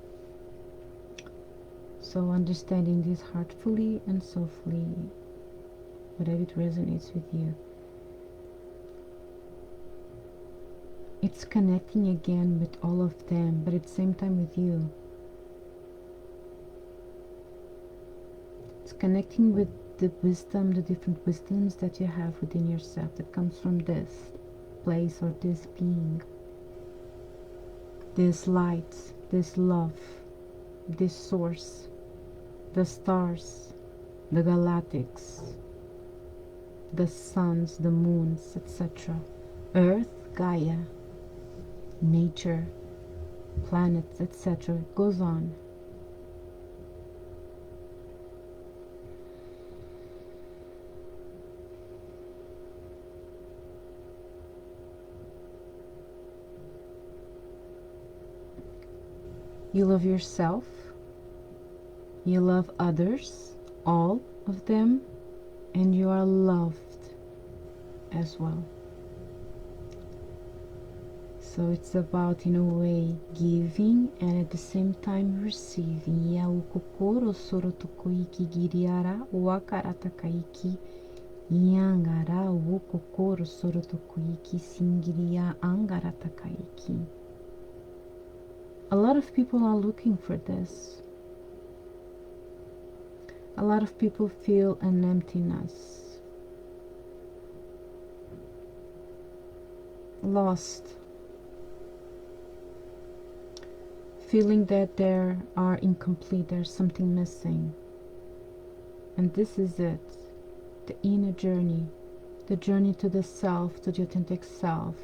So understanding this heartfully and softly, whatever it resonates with you. It's connecting again with all of them, but at the same time with you. It's connecting with the wisdom, the different wisdoms that you have within yourself that comes from this place or this being, this light, this love, this source, the stars, the galactics, the suns, the moons, etc. Earth, Gaia, nature, planets, etc. It goes on. You love yourself, you love others, all of them, and you are loved as well. So it's about, in a way, giving and at the same time receiving. Ya ukokoro sorotokoiki giriara wakaratakaiki yangara ukokoro sorotokoiki singiria angaratakaiki. A lot of people are looking for this. A lot of people feel an emptiness, lost, feeling that they are incomplete, there's something missing. And this is it, the inner journey, the journey to the self, to the authentic self.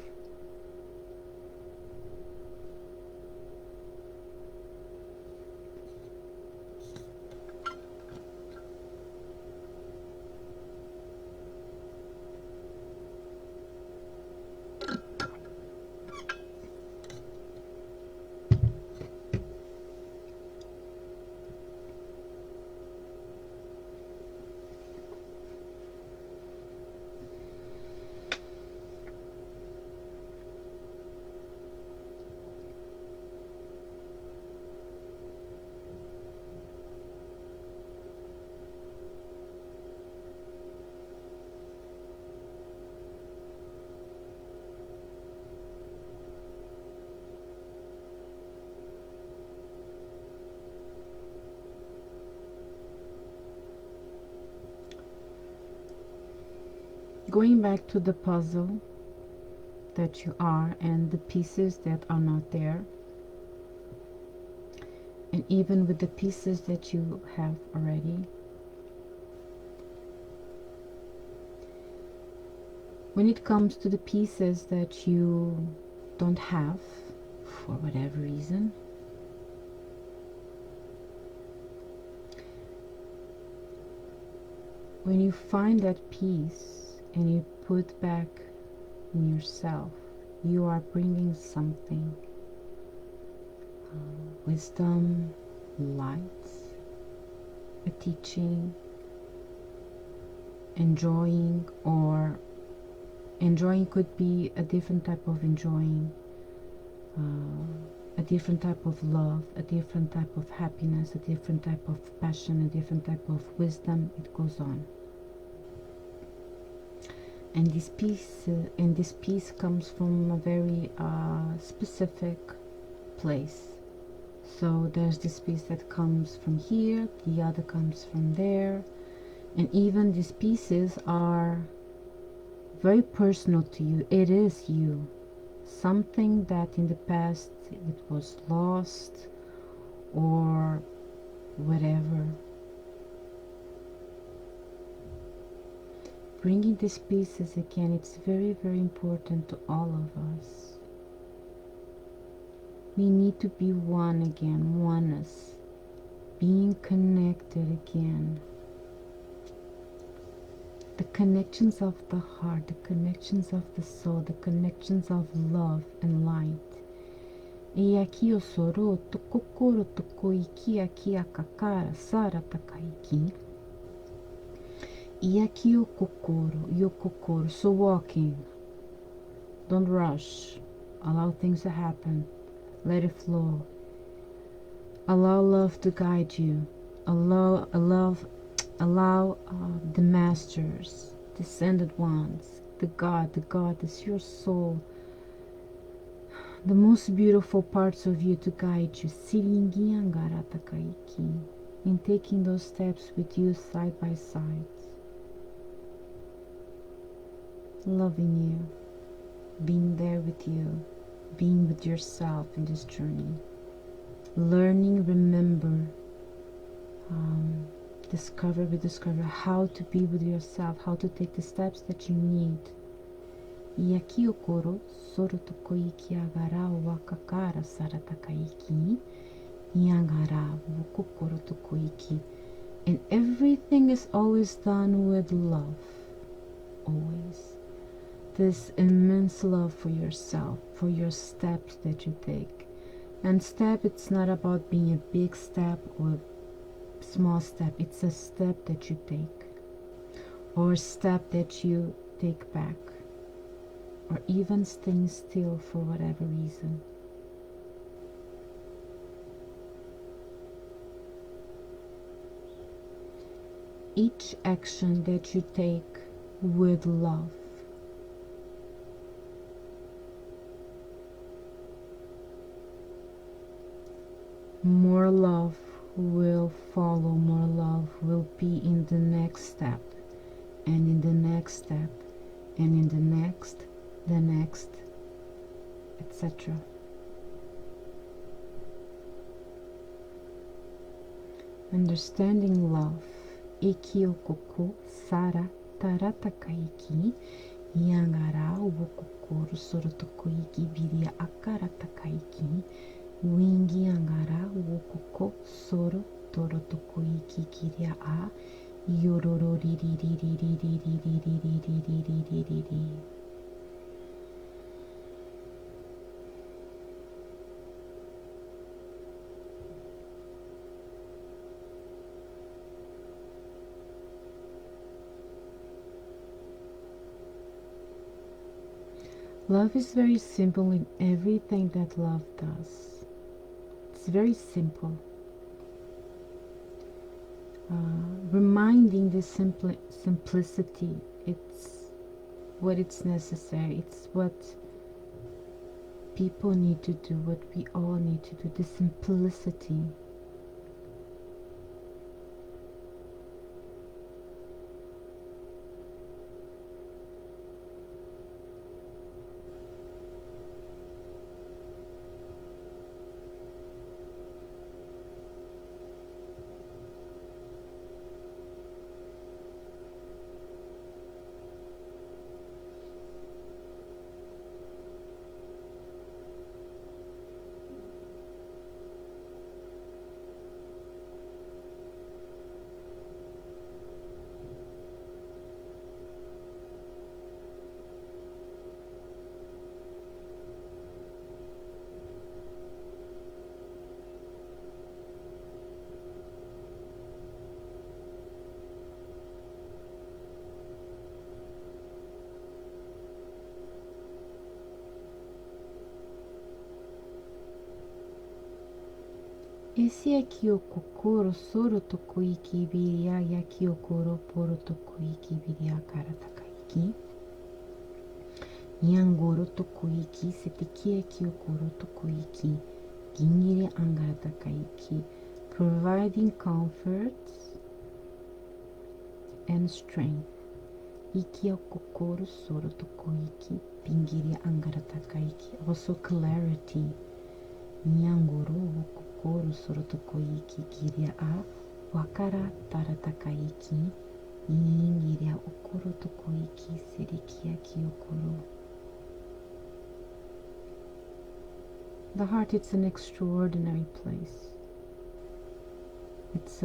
Going back to the puzzle that you are and the pieces that are not there, and even with the pieces that you have already, when it comes to the pieces that you don't have for whatever reason, when you find that piece and you put back in yourself, you are bringing something, wisdom, light, a teaching, enjoying, or enjoying could be a different type of enjoying, a different type of love, a different type of happiness, a different type of passion, a different type of wisdom. It goes on. And this piece comes from a very specific place. So there's this piece that comes from here, the other comes from there, and even these pieces are very personal to you. It is you. something that in the past it was lost or whatever. Bringing these pieces again, it's very, very important to all of us. We need to be one again, oneness, being connected again. The connections of the heart, the connections of the soul, the connections of love and light. E aqui o soro, to kokoro to koiki aqui a kakara sara takaiki. E aqui o kokoro. So walking, don't rush. Allow things to happen. Let it flow. Allow love to guide you. Allow the masters, descended ones, the goddess, your soul, the most beautiful parts of you to guide you. In taking those steps with you side by side. Loving you, being there with you, being with yourself in this journey. Learning, remember, discover how to be with yourself, how to take the steps that you need. E aqui o koro, soro tokoiki agara wakakara saratakaiki, yangara wokokoro tokoiki. And everything is always done with love. Always. This immense love for yourself, for your steps that you take. And step, it's not about being a big step or small step. It's a step that you take, or a step that you take back, or even staying still for whatever reason. Each action that you take with love, more love will follow, more love will be in the next step, and in the next step, and in the next, etc. Understanding love. Iki o koko sara taratakaiki, yangara o kokoro sorotokoiki viria akaratakaiki. Wingi angara wokoko soro toro tokoiki kiria a yorororiririririririririririririri. Love is very simple in everything that love does. It's very simple. Reminding the simplicity, it's what it's necessary, it's what people need to do, what we all need to do, the simplicity. Esse aqui o kokoro soro tokoiki viria yaki o koro poro tokoiki viria karatakaiki. Yangoro tokoiki seteki aqui o koro tokoiki. Gingiri angaratakaiki. Providing comfort and strength. Iki o kokoro soro toko iki. Pingiri angara takaiki. Also clarity. Nyangoro o kokoro soro toko iki. Giria a wakara tara takaiki. Ingiria okoro toko iki. Serikia ki okoro. The heart, it's an extraordinary place. It's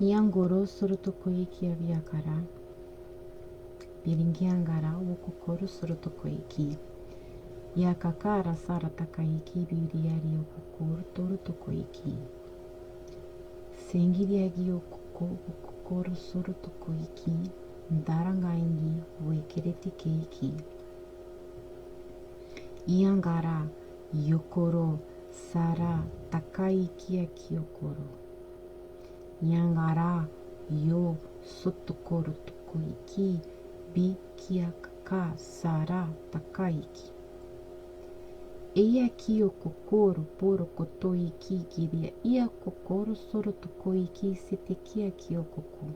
Nyangoro soro toko iki aviakara. Biringiangara o kokoro soro toko iki. Yakakara sara takaiki biriari o kokoro toro toko iki. Sengiriagi o kokoro soro toko iki. Darangaingi wekereti keiki. Iangara yokoro sara takaiki akiokoro. Nyangara yo sotokoro tokoiki bi kiakaka sara takaiki. Eia ki o kokoro poro koto iki giria ia kokoro soro toko iki sete kia ki o koko.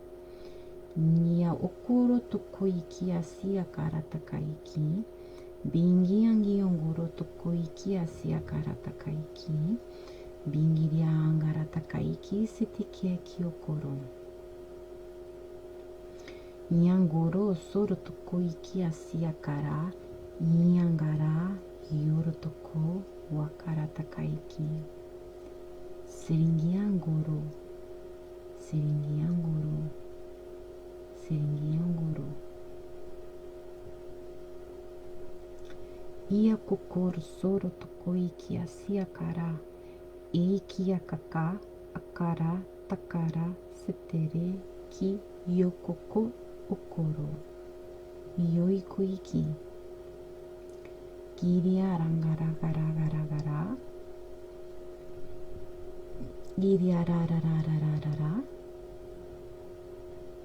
Nia okoro toko iki asia karata kaiki. Bingi angi ongoro toko iki asia karata kaiki. Bingi ria angarata kaiki sete kia ki o koro. Nyangoro soro toko iki asia kara. Nyangara yoro toko wakarata kaiki. Seringiangoro. Seringiangoro. Seringiangoro. Ia kokoro soro toko iki asia kara. Eiki akaka akara takara setere ki yokoko okoro. Yoiko iki. Giria rangaragaragaragara. Giria rararararara.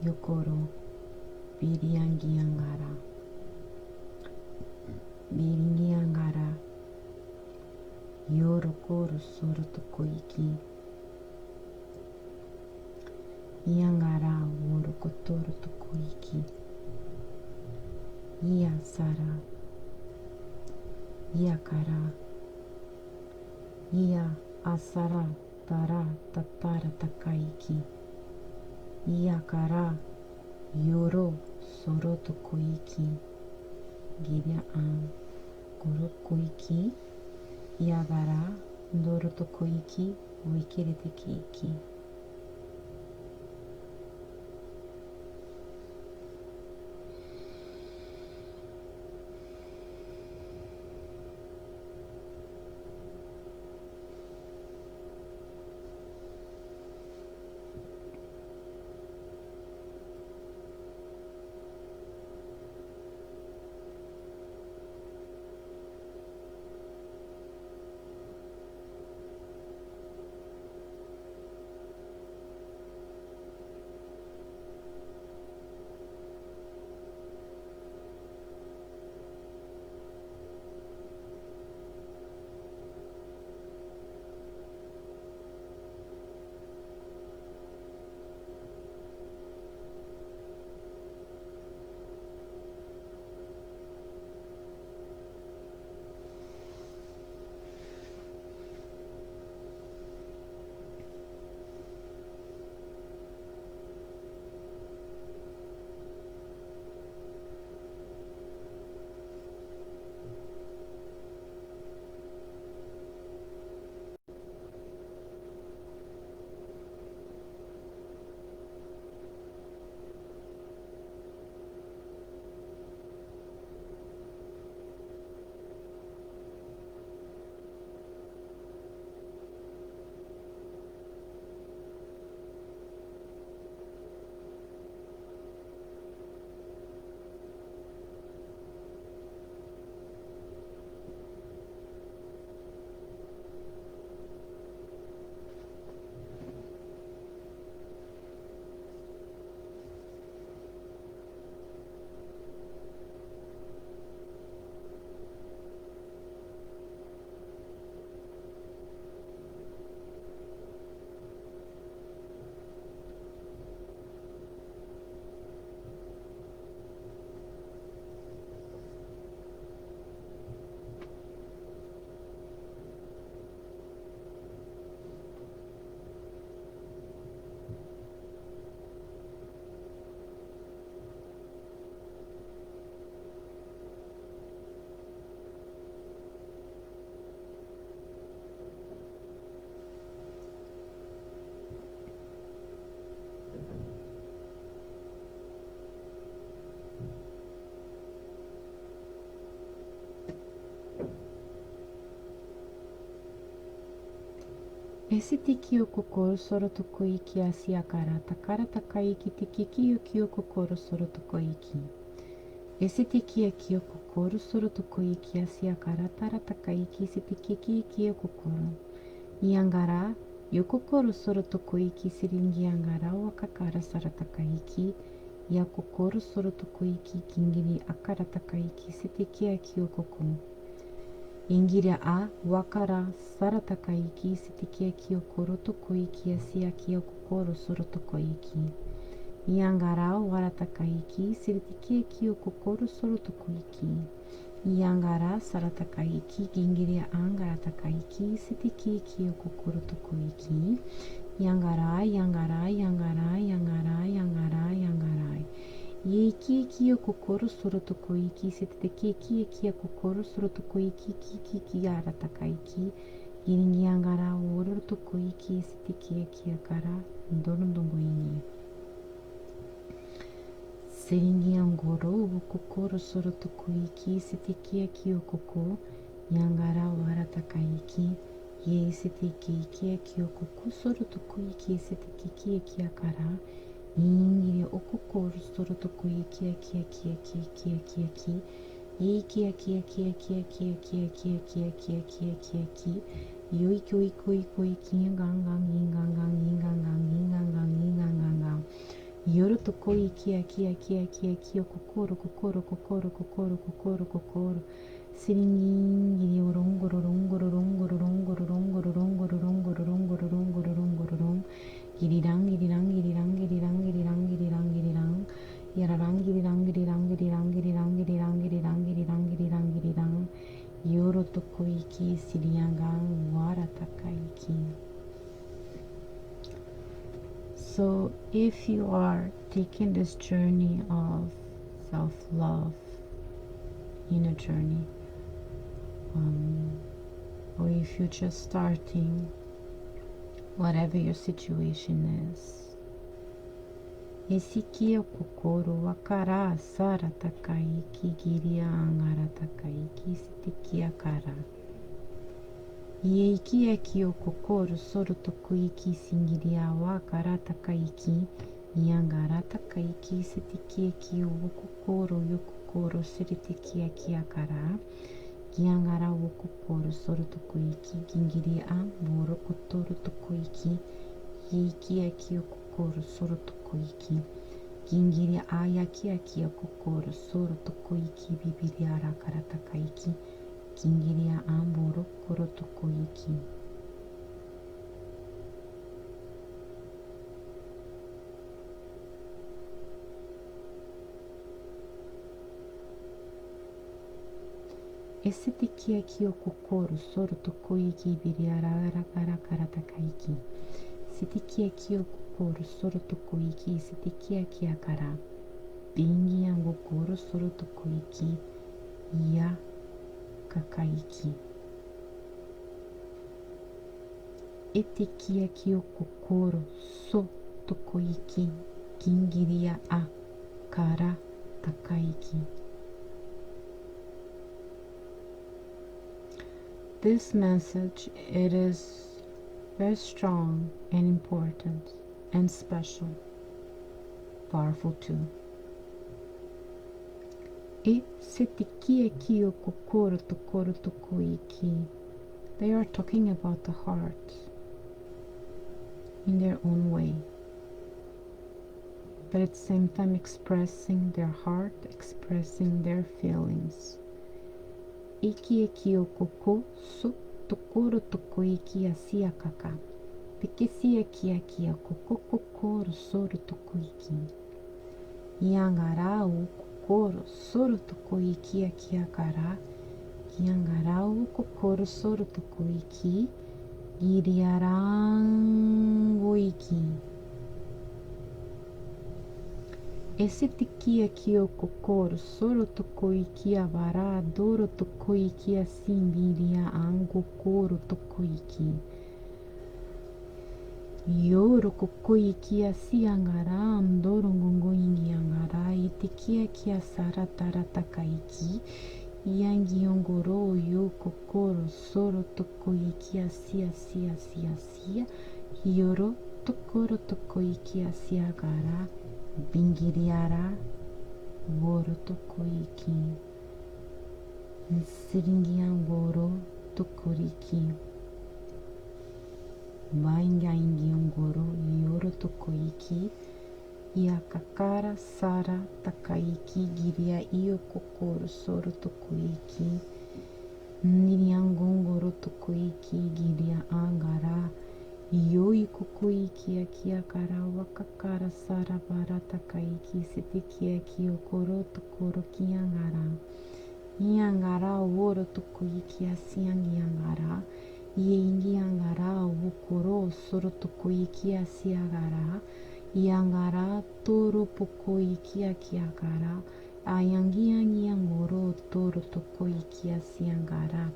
Yokoro. Biriangiangara. Biringiangara. Yorokoro soro toko iki. Iangara worokotoro toko iki. Ia sara. Ia kara. Ia asara tara tatara takaiki. Ia kara yoro soro toko iki. Giria an goro koiki. Ia gara doro toko iki oikirete keiki. Esse tiki o kokoro soro toko iki asia kara takara takaiki tiki ki o ki o kokoro soro toko iki. Esse tiki a ki o kokoro soro toko iki asia kara tara takaiki se tiki ki o kokoro. Iangara yo kokoro soro toko iki siringi angara o akakara sara takaiki. Ia kokoro soro toko iki kingiri akara takaiki se tiki a ki o kokoro. Ingira a wakara sarataka iki sitiki aki o koro toko iki asi aki o kokoro soro toko iki. Iangara warataka iki sitiki aki o kokoro soro toko iki. Iangara sarataka iki gingiria angara taka iki sitiki iki o kokoro toko iki. Iangara iangara iangara iangara iangara iangara. Iki iki o kokoro soro toko iki sitiki iki iki o kokoro soro toko iki iki iki ara taka iki. Iringi angara oro toko iki sitiki iki akara ndorondongo ini. Seringi angoro o kokoro soro toko iki sitiki iki o koko. Yangara wara taka iki. Ye sitiki iki iki o koko soro toko iki sitiki iki iki akara. Ingiri o kokoro soro toko iki iki iki iki iki iki iki. Iki iki iki iki iki iki iki iki iki iki iki iki. Yoiko iko iko iki gangang ingangang ingangang ingangang ingangang. Yoro toko iki iki iki iki iki o kokoro kokoro kokoro kokoro kokoro kokoro. Siringiri orongoro rongoro rongoro rongoro rongoro rongoro rongoro rongoro rongoro rongoro rong. Girirang girirang girirang girirang girirang girirang girirang. Yararang girirang girirang girirang girirang girirang girirang girirang girirang girirang. Yoro toko iki siriangang warataka iki. So if you are taking this journey of self-love, inner journey, or if you're just starting, whatever your situation is, Esiki o kokoro wakara sara takai kigiria angara takai kisitiki akara. Ieiki eki o kokoro soro toko iki singiria wakara takai ki. Iangara takai ki sitiki eki o kokoro yokokoro siritiki eki akara. Giangara o kokoro soro toko iki gingiria boro kotoro toko iki. Ieiki eki o kokoro soro toko iki. Gingiri ayaki aki o kokoro soro toko iki bibiri arakara takaiki. Gingiri amboro koro toko iki. Esitiki aki o kokoro soro toko iki bibiri arakara takaiki. Sitiki aki o kokoro soro toko iki sitiki aki akara. Bingi angokoro soro toko iki. Ya kakaiki. Etiki aki o kokoro so toko iki. Gingiria a kara takaiki. This message, it is very strong and important and special, powerful too. E setiki eki o kokoro tokoro toko iki. They are talking about the heart in their own way, but at the same time expressing their heart, expressing their feelings. Iki eki o koko so tokoro toko iki asi akaka. Pikisi eki aki a koko kokoro soro toko iki. Iangara o kokoro soro toko iki aki akara. Iangara o kokoro soro toko iki. Iriarango iki. Esse tiki aqui o kokoro soro toko iki avara adoro toko iki assim biria ango koro toko iki. Yoro koko iki asi angara andoro ngongo ingi angara itiki aqui asara tarataka iki. Yangi ongoro yo kokoro soro toko iki asi asi asi asi. Yoro tokoro toko iki asi agara. Bingiriara woro toko iki. Siringiangoro tokoriki. Baingaingiongoro yoro toko iki. Iakakara sara takaiki giria io kokoro soro toko iki. Niriangongoro tokoiki giria angara. Yoi kokoiki akia kara wakakara sara barata kaiki sitikia kiokoro tokoro kiangara. Iangara oro tokoiki asiangiangara. Iengiangara wokoro soro tokoiki asiagara. Iangara toro pokoiki akiagara. Ayangiangoro toro tokoiki asiangara.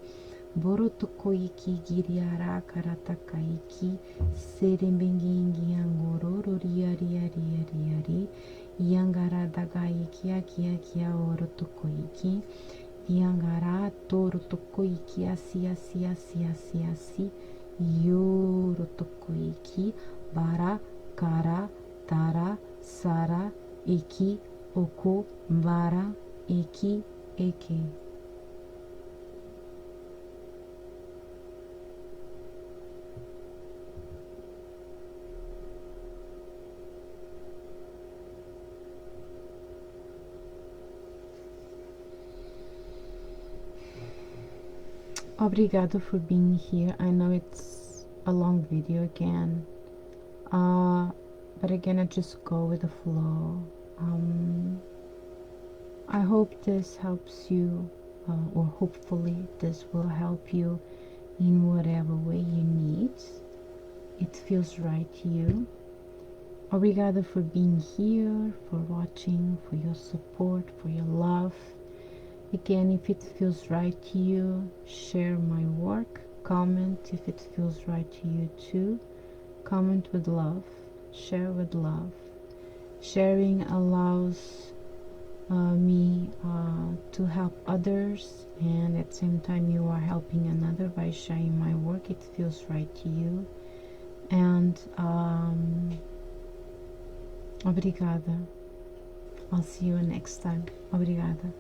Boro tokoiki giriara karata kaiki. Serembengiangoro ria ria ria ria ri. Iangara dagaiki akia oro tokoiki. Iangara toro tokoiki asi asi asi asi asi. Yoro tokoiki. Bara kara tara sara iki oko vara iki eke. Obrigado for being here. I know it's a long video again, but again I just go with the flow. I hope this helps you, or hopefully this will help you in whatever way you need. It feels right to you. Obrigado for being here, for watching, for your support, for your love. Again, if it feels right to you, share my work. Comment if it feels right to you too. Comment with love. Share with love. Sharing allows me to help others, and at the same time you are helping another by sharing my work. It feels right to you. And obrigada. I'll see you next time. Obrigada.